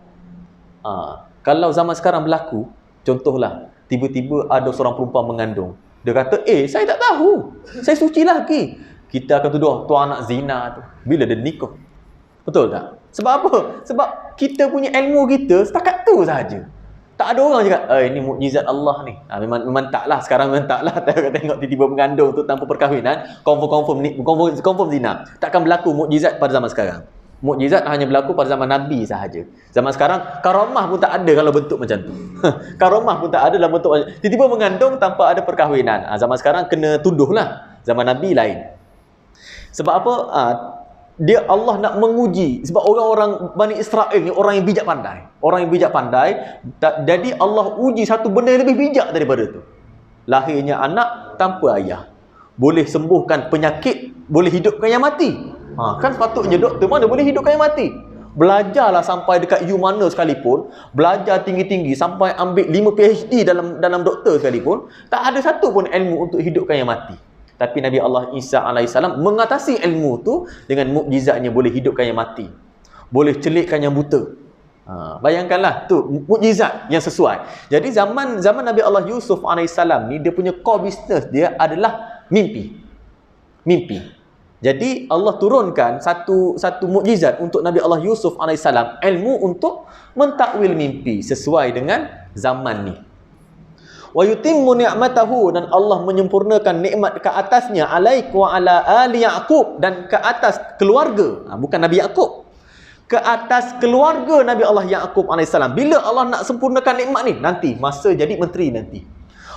Kalau zaman sekarang berlaku, contohlah tiba-tiba ada seorang perempuan mengandung, dia kata, saya tak tahu, saya suci lagi, kita akan tuduh tu anak zina tu bila dia nikah. Betul tak? Sebab apa? Sebab kita punya ilmu kita setakat tu sahaja. Tak ada orang cakap, ini mukjizat Allah ni. Memang taklah, sekarang memang taklah. Tengok tiba-tiba mengandung tu tanpa perkahwinan, confirm zina. Takkan berlaku mukjizat pada zaman sekarang. Mukjizat hanya berlaku pada zaman Nabi sahaja. Zaman sekarang karamah pun tak ada kalau bentuk macam tu. Karamah pun tak ada dalam bentuk macam tu. Tiba-tiba mengandung tanpa ada perkahwinan. Zaman sekarang kena tuduhlah. Zaman Nabi lain. Sebab apa? Allah nak menguji, sebab orang-orang Bani Israel ni orang yang bijak pandai. Orang yang bijak pandai, jadi Allah uji satu benda yang lebih bijak daripada tu. Lahirnya anak tanpa ayah. Boleh sembuhkan penyakit, boleh hidupkan yang mati. Kan sepatutnya doktor mana boleh hidupkan yang mati. Belajarlah sampai dekat U mana sekalipun, belajar tinggi-tinggi sampai ambil 5 PhD dalam doktor sekalipun, tak ada satu pun ilmu untuk hidupkan yang mati. Tapi Nabi Allah Isa alaihissalam mengatasi ilmu tu dengan mukjizatnya, boleh hidupkan yang mati, boleh celikkan yang buta. Bayangkanlah tu mukjizat yang sesuai. Jadi zaman Nabi Allah Yusuf alaihissalam ni, dia punya core business dia adalah mimpi. Jadi Allah turunkan satu mukjizat untuk Nabi Allah Yusuf alaihissalam, ilmu untuk mentakwil mimpi sesuai dengan zaman ni. Wa yutimmu ni'matahu, dan Allah menyempurnakan nikmat ke atasnya, alaik wa ala ali Yaqub, dan ke atas keluarga, bukan Nabi Yaqub, ke atas keluarga Nabi Allah Yaqub alaihissalam. Bila Allah nak sempurnakan nikmat ni? Nanti masa jadi menteri nanti.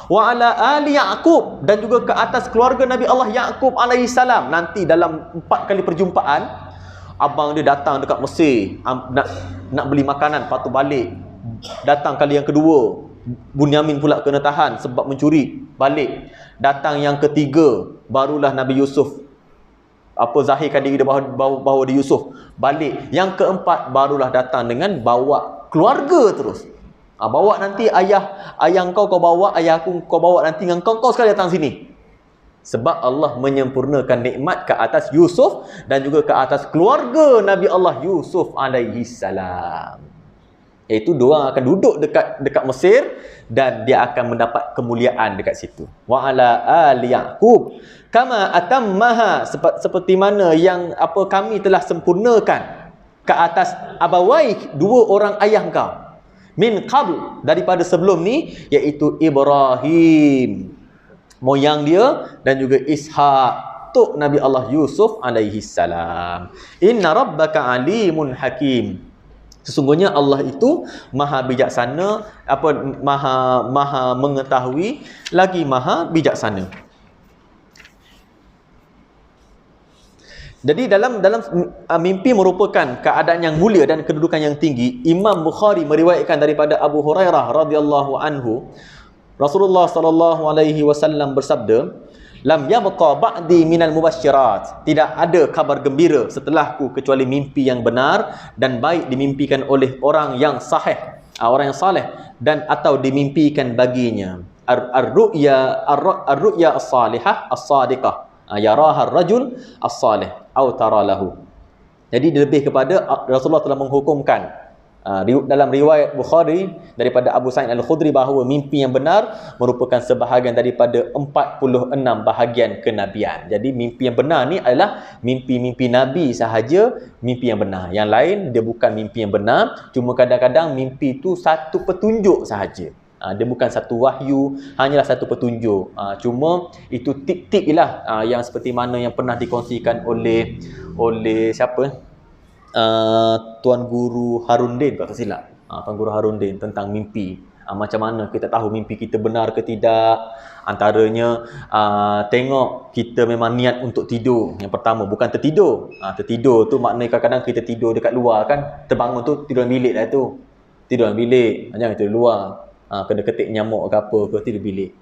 Wa ala ali Yaqub, dan juga ke atas keluarga Nabi Allah Yaqub alaihissalam. Nanti dalam 4 kali perjumpaan, abang dia datang dekat Mesir, nak beli makanan, lepas tu balik. Datang kali yang kedua, Bunyamin pula kena tahan sebab mencuri, balik. Datang yang ketiga, barulah Nabi Yusuf zahirkan diri dia bahawa dia Yusuf, balik. Yang keempat, barulah datang dengan bawa keluarga terus. Bawa nanti ayah kau bawa, ayah aku kau bawa, nanti dengan kau sekali datang sini. Sebab Allah menyempurnakan nikmat ke atas Yusuf dan juga ke atas keluarga Nabi Allah Yusuf alaihi salam. Iaitu diorang akan duduk dekat Mesir dan dia akan mendapat kemuliaan dekat situ. Wa ala ali Yaqub kama atammaha, seperti mana yang kami telah sempurnakan ke atas abawai, 2 orang ayah kau, min qabl, daripada sebelum ni, iaitu Ibrahim moyang dia, dan juga Ishaq tok Nabi Allah Yusuf alaihi salam. Inna rabbaka alimun hakim. Sesungguhnya Allah itu maha bijaksana, maha mengetahui, lagi maha bijaksana. Jadi dalam mimpi merupakan keadaan yang mulia dan kedudukan yang tinggi. Imam Bukhari meriwayatkan daripada Abu Hurairah radhiyallahu anhu, Rasulullah sallallahu alaihi wasallam bersabda, "Lam yabqa ba'di minal mubasysyirat." Tidak ada kabar gembira setelahku kecuali mimpi yang benar dan baik dimimpikan oleh orang yang sahih, orang yang saleh, dan atau dimimpikan baginya. Ar-ru'ya as-salihah as-sadiqah. Yaraha ar-rajul as-salih atau tara lahu. Jadi lebih kepada Rasulullah telah menghukumkan dalam riwayat Bukhari daripada Abu Sa'id Al-Khudri bahawa mimpi yang benar merupakan sebahagian daripada 46 bahagian kenabian. Jadi mimpi yang benar ni adalah mimpi-mimpi Nabi sahaja, mimpi yang benar. Yang lain dia bukan mimpi yang benar, cuma kadang-kadang mimpi itu satu petunjuk sahaja. Dia bukan satu wahyu, hanyalah satu petunjuk. Cuma itu tip-tip lah yang seperti mana yang pernah dikongsikan oleh siapa? Tuan Guru Harun Din, tak silap. Tuan Guru Harun Din tentang mimpi. Macam mana kita tahu mimpi kita benar ke tidak? Antaranya tengok kita memang niat untuk tidur. Yang pertama bukan tertidur. Tertidur tu maknanya kadang-kadang kita tidur dekat luar kan, terbangun tu tidur dalam bilik dah tu. Tidur dalam bilik, jangan tidur luar. Kena ketik nyamuk ke apa ke, tidur bilik.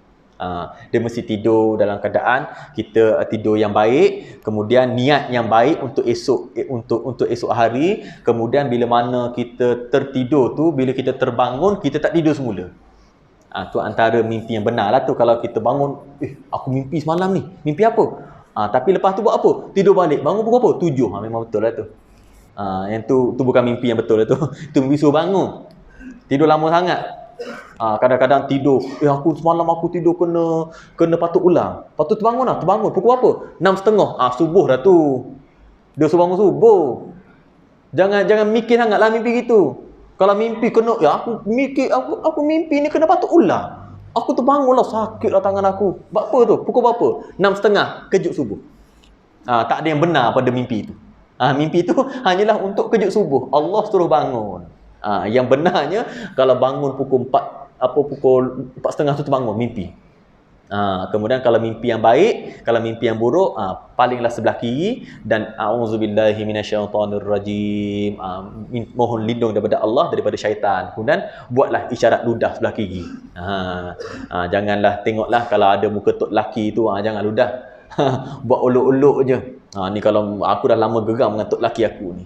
Dia mesti tidur dalam keadaan kita tidur yang baik, kemudian niat yang baik untuk esok hari. Kemudian bila mana kita tertidur tu, bila kita terbangun kita tak tidur semula. Tu antara mimpi yang benar lah tu. Kalau kita bangun, aku mimpi semalam ni, mimpi apa? Tapi lepas tu buat apa? Tidur balik, bangun pukul apa? 7. Memang betul lah tu. Yang tu bukan mimpi yang betul lah tu. Tu mimpi suruh bangun, tidur lama sangat. Kadang-kadang tidur, aku semalam aku tidur kena patut ulang. Patut terbangun pukul apa? 6.30. Subuh dah tu. Dia suruh bangun subuh. Jangan mikir sangatlah mimpi gitu. Kalau mimpi kena, aku mikir aku mimpi ni kena patut ulang. Aku terbangunlah, sakitlah tangan aku. Buat apa tu? Pukul berapa? 6.30, kejut subuh. Tak ada yang benar pada mimpi itu. Mimpi itu hanyalah untuk kejut subuh. Allah suruh bangun. Yang benarnya kalau bangun pukul 4, pukul 4.30 tu terbangun, mimpi. Kemudian kalau mimpi yang baik, kalau mimpi yang buruk, palinglah sebelah kiri dan a'udzubillahi minasyaitonirrajim. Mohon lindung daripada Allah daripada syaitan. Kemudian buatlah isyarat ludah sebelah kiri. Janganlah tengoklah kalau ada muka tok lelaki tu, jangan ludah. Buat olok-olok je. Ni kalau aku dah lama geram dengan tok lelaki aku ni.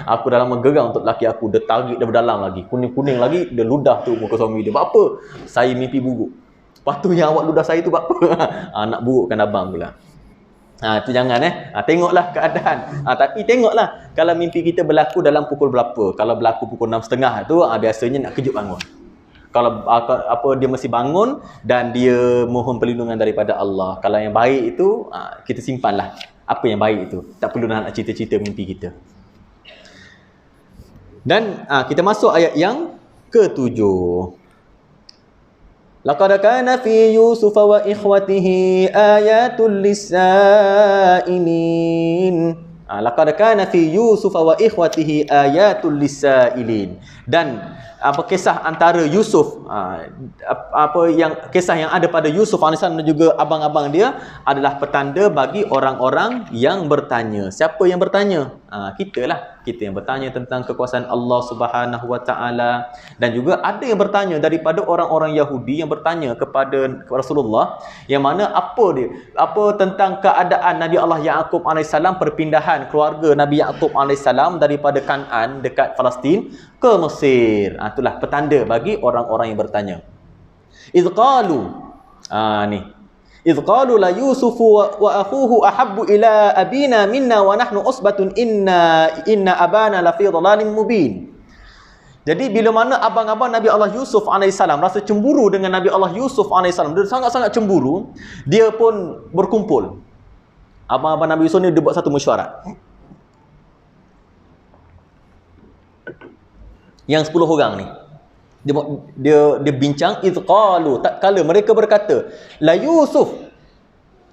Aku dah lama geram untuk lelaki aku. Dia tarik daripada dalam lagi, kuning-kuning lagi, dia ludah tu muka suami dia. Buat apa? Saya mimpi buruk. Patutnya awak ludah saya tu buat apa? Nak burukkan abang pula. Itu jangan tengoklah keadaan. Tapi tengoklah kalau mimpi kita berlaku dalam pukul berapa. Kalau berlaku pukul 6.30 tu, biasanya nak kejut bangun. Kalau dia mesti bangun dan dia mohon perlindungan daripada Allah. Kalau yang baik itu, kita simpanlah apa yang baik itu. Tak perlu nak cerita-cerita mimpi kita. Dan kita masuk ayat yang ke-7. Laqad kana fi Yusuf wa ikhwatihi ayatul lisailin. Laqad kana fi Yusuf wa ikhwatihi ayatul lisailin. Dan kisah antara Yusuf, kisah yang ada pada Yusuf AS dan juga abang-abang dia adalah petanda bagi orang-orang yang bertanya. Siapa yang bertanya? Kita lah. Kita yang bertanya tentang kekuasaan Allah Subhanahu Wa Taala. Dan juga ada yang bertanya daripada orang-orang Yahudi yang bertanya kepada Rasulullah, yang mana apa tentang keadaan Nabi Allah Yaqub AS, perpindahan keluarga Nabi Yaqub AS daripada Kan'an dekat Palestin ke Mesir. Itulah petanda bagi orang-orang yang bertanya. Izqalu إذ قالوا لا يوسف وأخوه أحب إلى أبينا منا ونحن عصبة إن أبانا لفي ضلال مبين. Jadi bila mana abang-abang Nabi Allah Yusuf AS rasa cemburu dengan Nabi Allah Yusuf AS, dia sangat-sangat cemburu, dia pun berkumpul. Abang-abang Nabi Yusuf ni dia buat satu mesyuarat. Yang 10 orang ni dia bincang. Izqalu, tak kala mereka berkata, la Yusuf,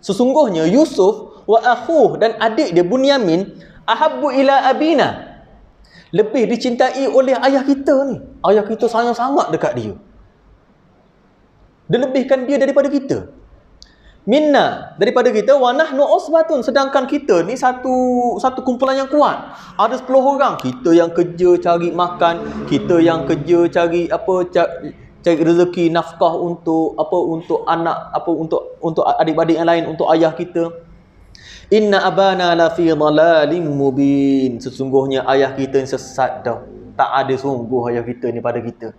sesungguhnya Yusuf, wa akhuh, dan adik dia Bunyamin, ahabbu ila abina, Lebih dicintai oleh ayah kita ni. Ayah kita sayang sangat dekat dia. Dia lebihkan dia daripada kita. Minna, daripada kita, wa nahnu usbatun, sedangkan kita ni satu kumpulan yang kuat. Ada 10 orang, kita yang kerja cari makan, kita yang kerja cari cari rezeki nafkah untuk anak, untuk adik-adik yang lain, untuk ayah kita. Inna abana la fi dhalalin mubin, sesungguhnya ayah kita ni sesat dah. Tak ada sungguh ayah kita ni pada kita.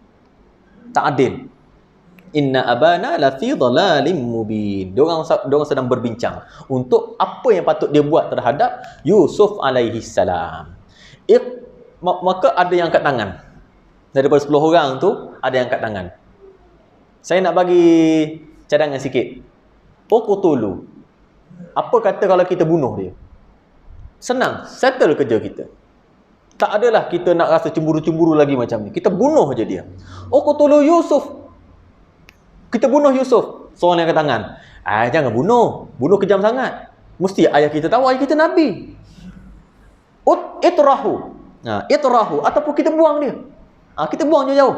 Tak adil. Inna abana la fi dhalalin mubin. Diorang sedang berbincang untuk apa yang patut dia buat terhadap Yusuf alaihi salam. Maka ada yang angkat tangan. Daripada 10 orang tu, ada yang angkat tangan. Saya nak bagi cadangan sikit. Uqtulu. Apa kata kalau kita bunuh dia? Senang, settle kerja kita. Tak adalah kita nak rasa cemburu-cemburu lagi macam ni. Kita bunuh je dia. Uqtulu Yusuf. Kita bunuh Yusuf. Seorang yang angkat tangan. Jangan bunuh. Bunuh kejam sangat. Mesti ayah kita tahu, ayah kita Nabi. Itrahu. Itrahu. Ataupun kita buang dia. Kita buang jauh-jauh.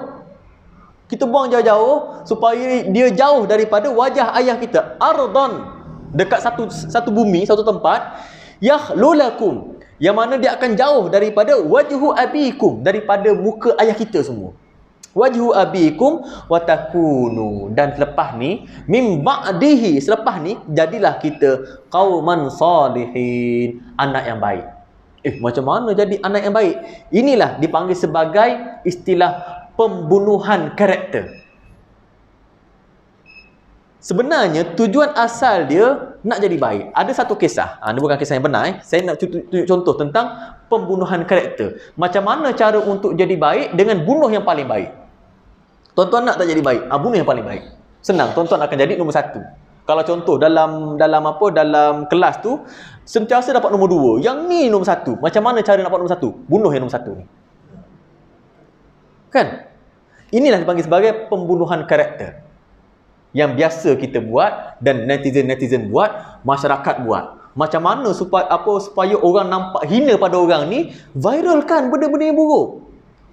Kita buang jauh-jauh supaya dia jauh daripada wajah ayah kita. Ardan. Dekat satu bumi, satu tempat. Yakhlulakum. Yang mana dia akan jauh daripada wajhu abikum. Daripada muka ayah kita semua. Wajhu abikum watakunu, dan selepas ni mim ba'dihi, selepas ni jadilah kita qauman salihin, anak yang baik. Macam mana jadi anak yang baik? Inilah dipanggil sebagai istilah pembunuhan karakter. Sebenarnya tujuan asal dia nak jadi baik. Ada satu kisah, ini bukan kisah yang benar. Saya nak tunjuk contoh tentang pembunuhan karakter. Macam mana cara untuk jadi baik dengan bunuh yang paling baik. Tuan-tuan nak tak jadi baik? Bunuh yang paling baik. Senang, tuan-tuan akan jadi nombor 1. Kalau contoh dalam kelas tu sentiasa dapat nombor 2. Yang ni nombor 1. Macam mana cara nak dapat nombor 1? Bunuh yang nombor 1 ni. Kan? Inilah dipanggil sebagai pembunuhan karakter. Yang biasa kita buat dan netizen buat, masyarakat buat. Macam mana supaya orang nampak hina pada orang ni, viralkan benda-benda yang buruk.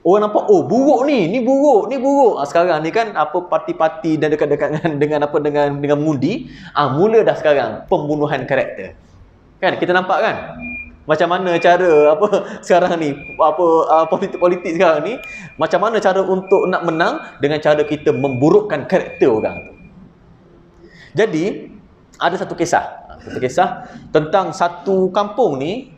Orang nampak, buruk ni buruk. Sekarang ni kan parti-parti dan dekat-dekat dengan mudi, mula dah sekarang pembunuhan karakter. Kan kita nampak kan? Macam mana cara sekarang ni politik sekarang ni, macam mana cara untuk nak menang dengan cara kita memburukkan karakter orang tu. Jadi ada satu kisah tentang satu kampung ni,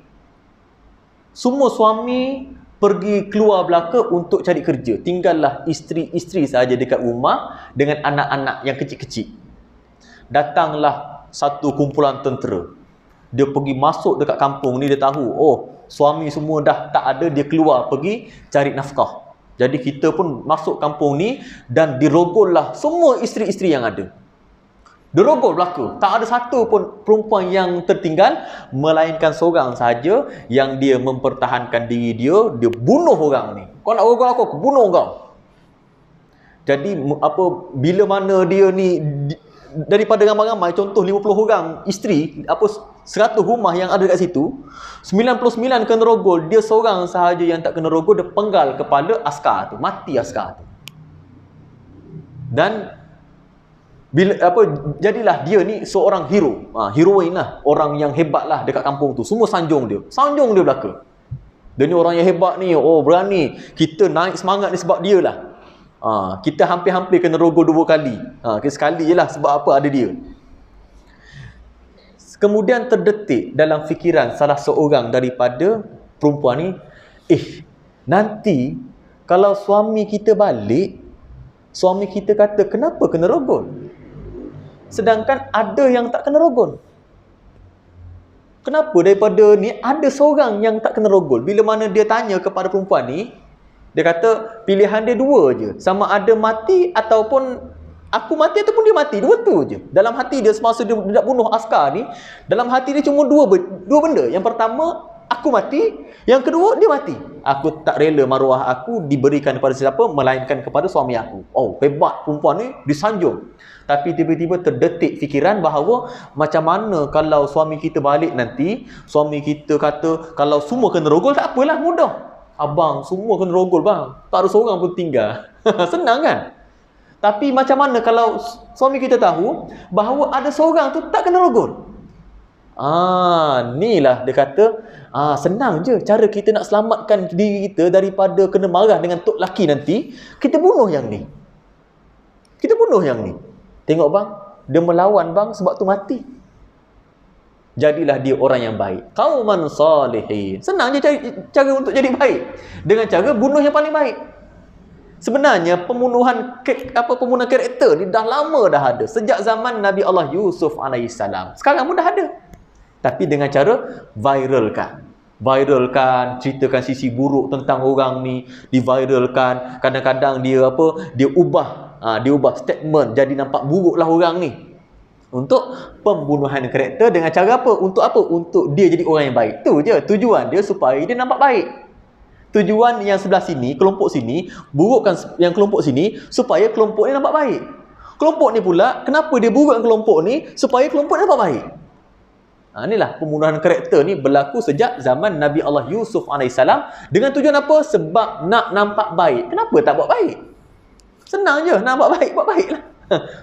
semua suami pergi keluar belaka untuk cari kerja. Tinggallah isteri-isteri saja dekat rumah dengan anak-anak yang kecil-kecil. Datanglah satu kumpulan tentera. Dia pergi masuk dekat kampung ni, dia tahu, suami semua dah tak ada, dia keluar pergi cari nafkah. Jadi kita pun masuk kampung ni dan dirogollah semua isteri-isteri yang ada. Dirogol belaka. Tak ada satu pun perempuan yang tertinggal, melainkan seorang sahaja yang dia mempertahankan diri dia. Dia bunuh orang ni. Kau nak rogol aku bunuh kau. Jadi bila mana dia ni daripada ramai-ramai, contoh 50 orang isteri, 100 rumah yang ada kat situ, 99 kena rogol, dia seorang sahaja yang tak kena rogol, dia penggal kepala askar tu, mati askar tu. Dan jadilah dia ni seorang hero. Heroin lah, orang yang hebat lah dekat kampung tu. Semua sanjung dia belaka. Dia ni orang yang hebat ni, berani. Kita naik semangat ni sebab dia lah. Kita hampir-hampir kena rogol 2 kali. Sekali je lah, sebab apa ada dia. Kemudian terdetik dalam fikiran salah seorang daripada perempuan ni, nanti kalau suami kita balik, suami kita kata, kenapa kena rogol? Sedangkan ada yang tak kena rogol. Kenapa daripada ni ada seorang yang tak kena rogol? Bila mana dia tanya kepada perempuan ni, dia kata pilihan dia 2 je. Sama ada mati ataupun aku mati ataupun dia mati. 2 tu je. Dalam hati dia semasa dia nak bunuh askar ni, dalam hati dia cuma 2 benda. Yang pertama, aku mati. Yang kedua, dia mati. Aku tak rela maruah aku diberikan kepada siapa melainkan kepada suami aku. Hebat perempuan ni, disanjung. Tapi tiba-tiba terdetik fikiran bahawa macam mana kalau suami kita balik nanti, suami kita kata kalau semua kena rogol, tak apalah, mudah. abang semua kena rogol bang. Tak ada seorang pun tinggal. Senang kan? Tapi macam mana kalau suami kita tahu bahawa ada seorang tu tak kena rogol? Inilah dia kata, senang je cara kita nak selamatkan diri kita daripada kena marah dengan tok laki nanti. Kita bunuh yang ni. Kita bunuh yang ni. Tengok bang, dia melawan bang sebab tu mati. Jadilah dia orang yang baik. Qauman salihin. Senang je cara untuk jadi baik. Dengan cara bunuh yang paling baik. Sebenarnya pembunuhan karakter ni dah lama dah ada. Sejak zaman Nabi Allah Yusuf alaihissalam. Sekarang pun dah ada. Tapi dengan cara viralkan. Viralkan, ceritakan sisi buruk tentang orang ni, diviralkan. Kadang-kadang dia dia ubah statement jadi nampak buruklah orang ni. Untuk pembunuhan karakter dengan cara apa? Untuk apa? Untuk dia jadi orang yang baik. Tu je tujuan dia, supaya dia nampak baik. Tujuan yang sebelah sini, kelompok sini, burukkan yang kelompok sini supaya kelompok ni nampak baik. Kelompok ni pula, kenapa dia burukkan kelompok ni? Supaya kelompok ni nampak baik. Inilah pembunuhan karakter ni berlaku sejak zaman Nabi Allah Yusuf alaihissalam. Dengan tujuan apa? Sebab nak nampak baik. Kenapa tak buat baik? Senang je, nak buat baik, buat baiklah.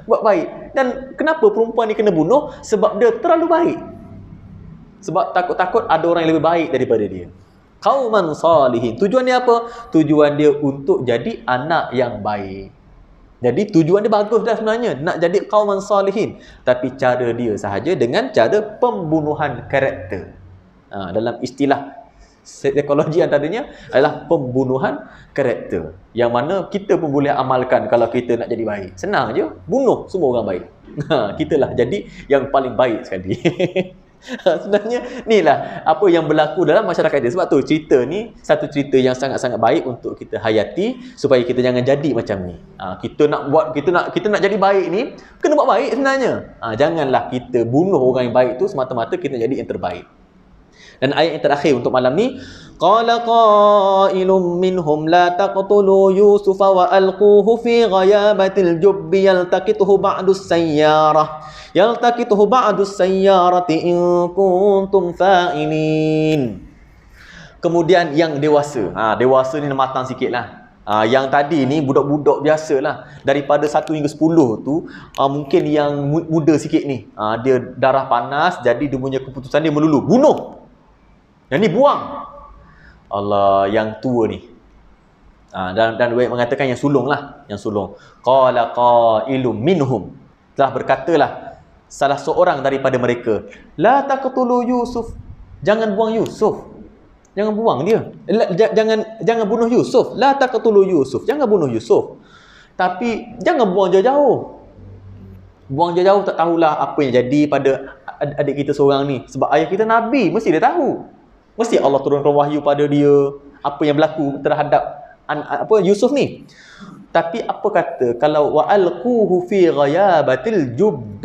Buat baik. Dan kenapa perempuan ni kena bunuh? Sebab dia terlalu baik. Sebab takut-takut ada orang yang lebih baik daripada dia. Qauman salihin. Tujuan dia apa? Tujuan dia untuk jadi anak yang baik. Jadi tujuan dia bagus dah sebenarnya, nak jadi qauman salihin. Tapi cara dia sahaja dengan cara pembunuhan karakter. Dalam istilah psikologi antaranya adalah pembunuhan karakter. Yang mana kita pun boleh amalkan kalau kita nak jadi baik. Senang je, bunuh semua orang baik. Kitalah jadi yang paling baik sekali. Sebenarnya inilah apa yang berlaku dalam masyarakat dia. Sebab tu cerita ni satu cerita yang sangat-sangat baik untuk kita hayati, supaya kita jangan jadi macam ni. Kita nak jadi baik ni, kena buat baik sebenarnya. Janganlah kita bunuh orang yang baik tu semata-mata kita jadi yang terbaik. Dan ayat yang terakhir untuk malam ni, qala qailum minhum la taqtulu yusufa wa alquhu fi ghayabatil jubbi yaltaqituhu ba'dus sayyarati in kuntum fa'ilin. Kemudian yang dewasa. Dewasa ni matang sikitlah. Yang tadi ni budak-budak biasalah. Daripada 1 hingga 10 tu, mungkin yang muda sikit ni, dia darah panas, jadi dia punya keputusan dia melulu bunuh. Yang ni buang. Allah, yang tua ni. Dan mengatakan yang sulung lah. Yang sulung. Qala qailum minhum. Telah berkatalah salah seorang daripada mereka. La taqtulu Yusuf. Jangan buang Yusuf. Jangan buang dia. Jangan bunuh Yusuf. La taqtulu Yusuf. Jangan bunuh Yusuf. Tapi jangan buang jauh-jauh. Buang jauh-jauh tak tahulah apa yang jadi pada adik kita seorang ni. Sebab ayah kita Nabi, mesti dia tahu. Mesti Allah turunkan wahyu pada dia apa yang berlaku terhadap Yusuf ni. Tapi apa kata kalau wa alquhu fi ghayabatil jubb.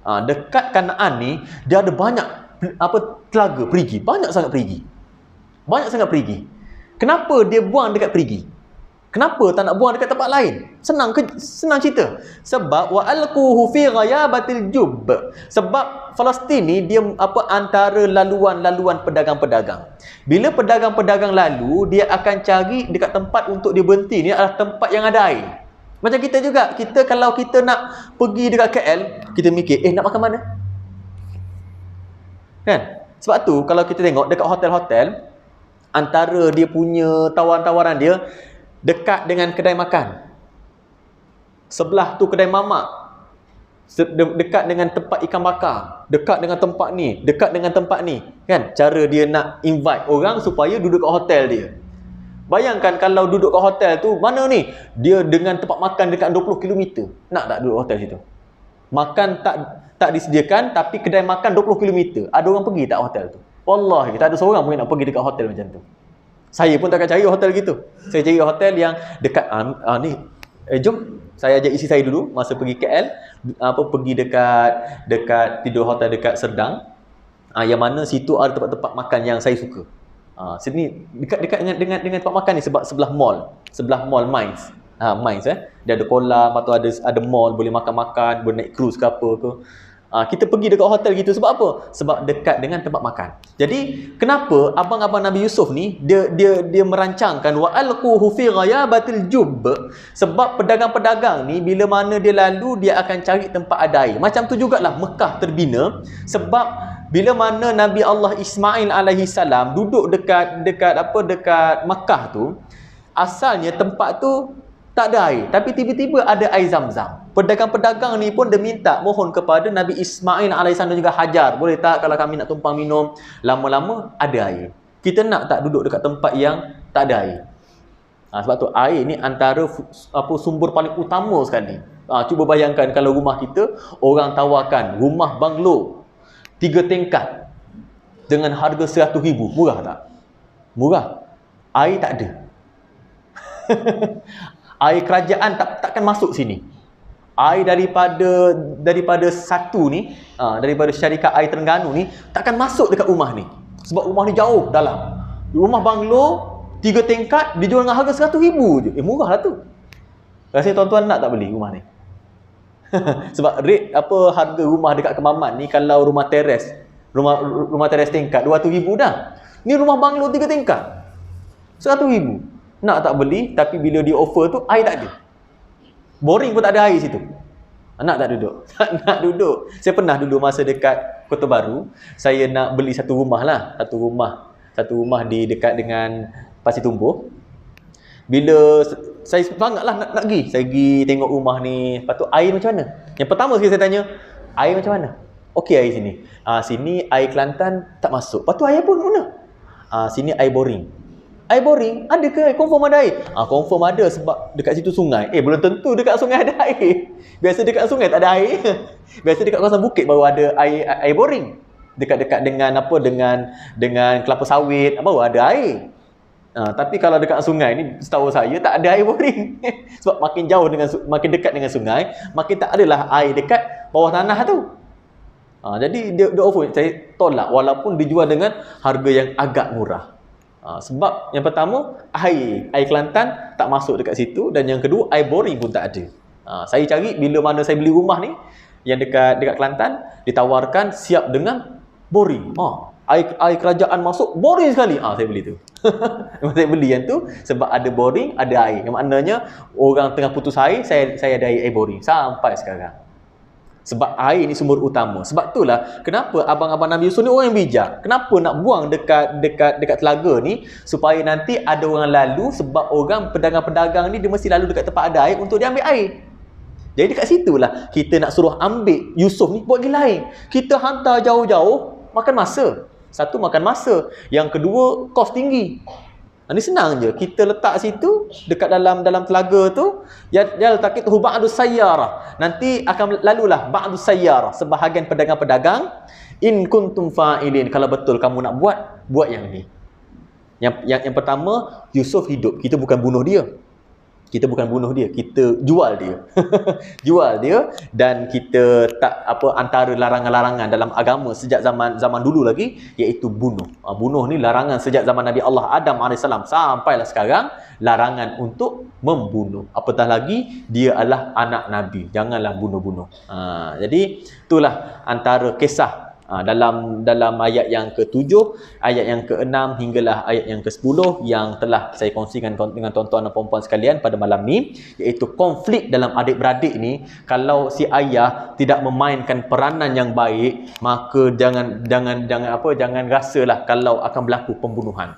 Dekat Kanaan ni dia ada banyak telaga perigi, banyak sangat perigi. Banyak sangat perigi. Kenapa dia buang dekat perigi? Kenapa tak nak buang dekat tempat lain? Senang cerita. Sebab wa alquhu fi ghayabatil jubb. Sebab Palestin ni dia antara laluan pedagang-pedagang. Bila pedagang-pedagang lalu, dia akan cari dekat tempat untuk dia berhenti ni adalah tempat yang ada air. Macam kita juga. Kita kalau kita nak pergi dekat KL, kita mikir, nak makan mana? Kan? Sebab tu kalau kita tengok dekat hotel-hotel, antara dia punya tawaran-tawaran dia dekat dengan kedai makan. Sebelah tu kedai mamak. Dekat dengan tempat ikan bakar. Dekat dengan tempat ni. Dekat dengan tempat ni. Kan? Cara dia nak invite orang supaya duduk kat hotel dia. Bayangkan kalau duduk kat hotel tu, mana ni? Dia dengan tempat makan dekat 20 km. Nak tak duduk hotel situ? Makan tak disediakan, tapi kedai makan 20 km. Ada orang pergi tak hotel tu? Wallahi, tak ada seorang pun nak pergi dekat hotel macam tu. Saya pun takkan cari hotel gitu. Saya cari hotel yang dekat jom saya ajak isteri saya dulu masa pergi KL, pergi dekat tidur hotel dekat Serdang. Yang mana situ ada tempat-tempat makan yang saya suka. Sini dekat dengan tempat makan ni sebab sebelah mall Mines. Mines dia ada kolam atau ada mall, boleh makan-makan, boleh naik cruise ke apa ke. Kita pergi dekat hotel gitu sebab apa? Sebab dekat dengan tempat makan. Jadi kenapa abang-abang Nabi Yusuf ni dia merancangkan wa alquhu fi ghayabatil jubb? Sebab pedagang-pedagang ni bila mana dia lalu dia akan cari tempat ada air. Macam tu jugalah Mekah terbina sebab bila mana Nabi Allah Ismail alaihi salam duduk dekat Mekah tu, asalnya tempat tu tak ada air, tapi tiba-tiba ada air Zam-Zam. Pedagang-pedagang ni pun dia minta mohon kepada Nabi Ismail alaihissalam juga Hajar, boleh tak kalau kami nak tumpang minum, lama-lama ada air. Kita nak tak duduk dekat tempat yang tak ada air. Sebab tu air ni antara sumber paling utama sekali. Cuba bayangkan kalau rumah kita orang tawarkan rumah banglo 3 tingkat dengan harga 100,000, murah tak? Murah. Air tak ada. Air kerajaan takkan masuk sini. Air daripada satu ni, daripada syarikat air Terengganu ni takkan masuk dekat rumah ni. Sebab rumah ni jauh dalam. Rumah banglo 3 tingkat dijual dengan harga 100,000 je. Murah lah tu. Rasanya tuan-tuan nak tak beli rumah ni? Sebab rate harga rumah dekat Kemaman ni, kalau rumah teres tingkat 200,000 dah. Ni rumah banglo 3 tingkat 100,000. Nak tak beli, tapi bila dia offer tu air tak ada. Boring pun tak ada air situ. Nak tak duduk? Tak nak duduk. Saya pernah duduk masa dekat Kota Baru. Saya nak beli satu rumah lah. Satu rumah di dekat dengan Pasir Tumbuh. Bila saya semangat lah nak pergi. Saya pergi tengok rumah ni. Lepas tu air macam mana? Yang pertama sekali saya tanya, air macam mana? Okey air sini. Sini air Kelantan tak masuk. Lepas tu air pun mana? Sini air boring. Air boring? Ada ke? Confirm ada air? Confirm ada sebab dekat situ sungai. Belum tentu dekat sungai ada air. Biasa dekat sungai tak ada air. Biasa dekat kawasan bukit baru ada air boring. Dekat-dekat dengan dengan kelapa sawit baru ada air. Tapi kalau dekat sungai ni setahu saya tak ada air boring. Sebab makin dekat dengan sungai, makin tak adalah air dekat bawah tanah tu. Jadi dia offer, saya tolak walaupun dijual dengan harga yang agak murah. Sebab yang pertama air Kelantan tak masuk dekat situ, dan yang kedua air boring pun tak ada. Saya cari bila mana saya beli rumah ni yang dekat Kelantan, ditawarkan siap dengan boring. Air kerajaan masuk boring sekali. Saya beli tu. Saya beli yang tu sebab ada boring, ada air. Yang maknanya orang tengah putus air, saya ada air boring sampai sekarang. Sebab air ni sumber utama. Sebab itulah kenapa abang-abang Nabi Yusuf ni orang yang bijak. Kenapa nak buang dekat telaga ni supaya nanti ada orang lalu, sebab orang pedagang-pedagang ni dia mesti lalu dekat tempat ada air untuk dia ambil air. Jadi dekat situlah kita nak suruh ambil Yusuf ni buat gila air. Kita hantar jauh-jauh, makan masa. Satu, makan masa. Yang kedua, kos tinggi. Ini senang je. Kita letak situ dekat dalam telaga tu, ya taqitu ba'du sayyarah. Nanti akan lalulah ba'du sayyarah, sebahagian pedagang-pedagang. In kuntum fa'ilin, kalau betul kamu nak buat yang ni. Yang pertama, Yusuf hidup. Kita bukan bunuh dia. Kita jual dia. Jual dia, dan kita tak antara larangan-larangan dalam agama sejak zaman dulu lagi, iaitu bunuh. Bunuh ni larangan sejak zaman Nabi Allah Adam AS sampailah sekarang, larangan untuk membunuh. Apatah lagi dia adalah anak Nabi. Janganlah bunuh-bunuh. Jadi itulah antara kisah dalam ayat yang ke-7, ayat yang ke-6 hinggalah ayat yang ke-10 yang telah saya kongsikan dengan tuan-tuan dan puan-puan sekalian pada malam ni, iaitu konflik dalam adik-beradik ni. Kalau si ayah tidak memainkan peranan yang baik, maka jangan rasalah kalau akan berlaku pembunuhan.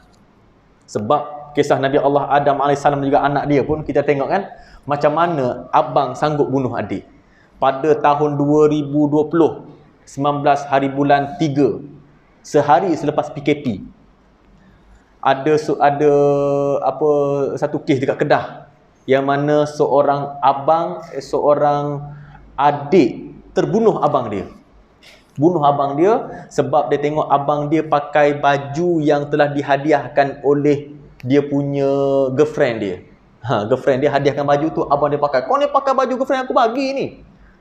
Sebab kisah Nabi Allah Adam AS dan juga anak dia pun kita tengok kan, macam mana abang sanggup bunuh adik. Pada tahun 2020, 19 hari bulan 3, sehari selepas PKP, ada satu kes dekat Kedah yang mana seorang adik terbunuh abang dia. Bunuh abang dia sebab dia tengok abang dia pakai baju yang telah dihadiahkan oleh dia punya girlfriend dia. Girlfriend dia hadiahkan baju tu, abang dia pakai. Kau ni pakai baju girlfriend aku bagi ni.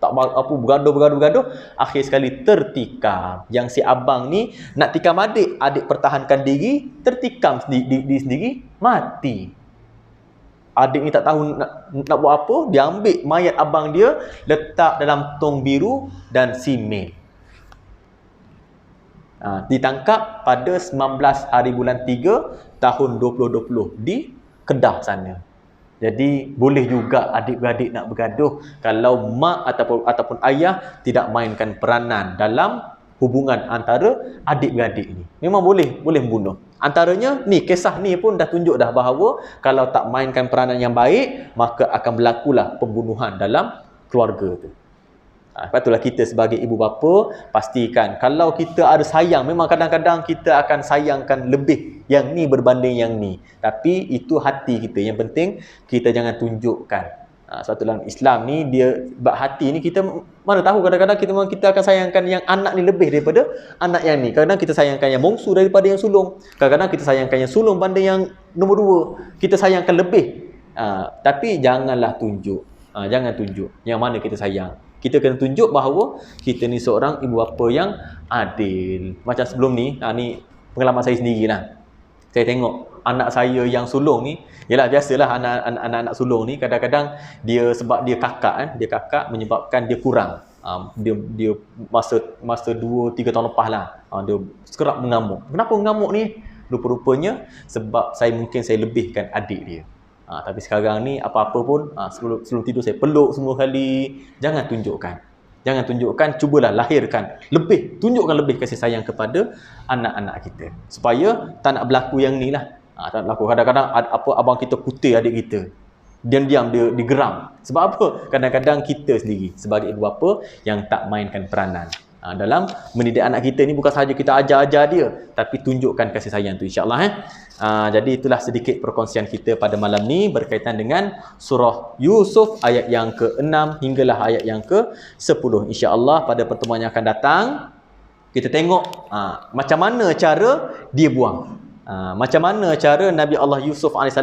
Tak bergaduh. Akhir sekali tertikam. Yang si abang ni nak tikam adik pertahankan diri, tertikam diri sendiri, mati. Adik ni tak tahu nak buat apa, dia ambil mayat abang dia, letak dalam tong biru dan simen. Ditangkap pada 19 hari bulan 3 tahun 2020 di Kedah sana. Jadi boleh juga adik-beradik nak bergaduh kalau mak ataupun ayah tidak mainkan peranan dalam hubungan antara adik-beradik ni. Memang boleh membunuh. Antaranya ni, kisah ni pun dah tunjuk dah bahawa kalau tak mainkan peranan yang baik, maka akan berlakulah pembunuhan dalam keluarga tu. Sebab itulah kita sebagai ibu bapa pastikan kalau kita ada sayang, memang kadang-kadang kita akan sayangkan lebih yang ni berbanding yang ni. Tapi itu hati kita. Yang penting kita jangan tunjukkan. Sebab tu dalam Islam ni dia bab hati ni kita mana tahu kadang-kadang kita akan sayangkan yang anak ni lebih daripada anak yang ni. Kadang-kadang kita sayangkan yang bongsu daripada yang sulung. Kadang-kadang kita sayangkan yang sulung banding yang nombor 2. Kita sayangkan lebih. Tapi janganlah tunjuk. Jangan tunjuk yang mana kita sayang. Kita kena tunjuk bahawa kita ni seorang ibu bapa yang adil. Macam sebelum ni, ni pengalaman saya sendirilah. Saya tengok anak saya yang sulung ni, yalah biasalah anak-anak sulung ni kadang-kadang dia sebab dia kakak menyebabkan dia kurang. Dia masa 2-3 tahun lepas lah, dia kerap mengamuk. Kenapa mengamuk ni? Rupa-rupanya sebab saya lebihkan adik dia. Tapi sekarang ni apa-apa pun sebelum tidur saya peluk semua kali. Jangan tunjukkan, cubalah lahirkan lebih, tunjukkan lebih kasih sayang kepada anak-anak kita supaya tak nak berlaku yang ni lah. Tak nak berlaku kadang-kadang abang kita kutil adik kita, diam-diam dia digeram. Sebab apa? Kadang-kadang kita sendiri sebagai ibu bapa yang tak mainkan peranan dalam mendidik anak kita ni. Bukan sahaja kita ajar-ajar dia, tapi tunjukkan kasih sayang tu, insya-Allah. Jadi itulah sedikit perkongsian kita pada malam ni berkaitan dengan surah Yusuf ayat yang ke-6 hinggalah ayat yang ke-10. Insya-Allah pada pertemuan yang akan datang kita tengok macam mana cara dia buang. Macam mana cara Nabi Allah Yusuf AS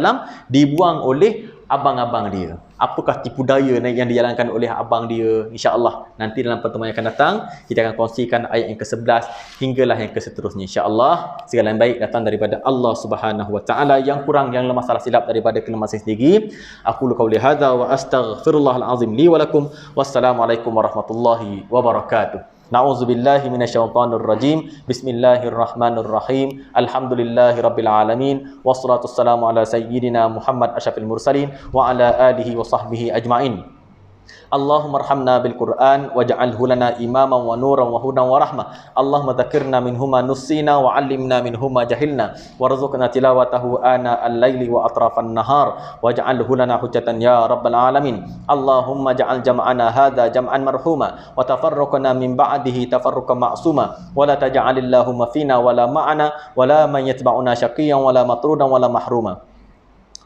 dibuang oleh abang-abang dia. Apakah tipu daya yang dijalankan oleh abang dia. InsyaAllah nanti dalam pertemuan yang akan datang kita akan kongsikan ayat yang ke-11 hinggalah yang ke-seterusnya. InsyaAllah segala yang baik datang daripada Allah Subhanahu Wa Taala, yang kurang yang lemah salah silap daripada kelemahan saya sendiri. Aqulu qawli hadza wa astaghfirullahal azim li wa lakum. Wassalamualaikum warahmatullahi wabarakatuh. Na'udzubillahi minasyaitonir rajim. Bismillahirrahmanirrahim. Alhamdulillahirabbil alamin. Wassalatu wassalamu ala sayyidina Muhammad asyrafil mursalin wa ala alihi wa sahbihi ajmain. Allahumma arhamna bil Qur'an waj'alhu lana imaman wa nuran wa hudan wa rahmah. Allahumma dzakirna minhuma nussina wa 'allimna minhuma jahilna warzuqna tilawatahu ana al-laili wa atrafan nahar waj'alhu lana hujjatan ya rabbal alamin. Allahumma ja'al jam'ana hadza jam'an marhuma wa tafarraqna min ba'dihi tafarruqan ma'suma wa la taj'alillahumma fina wa la ma'ana wa la man yatba'una syaqiyyan wa la matrudan wa la mahruma.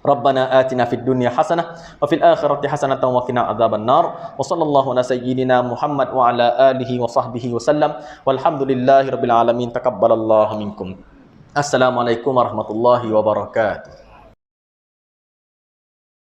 ربنا آتنا في الدنيا حسنة وفي الآخرة حسنة وقنا عذاب النار وصلى الله على سيدنا محمد وعلى آله وصحبه وسلم والحمد لله رب العالمين. تقبل الله منكم. السلام عليكم ورحمة الله وبركاته.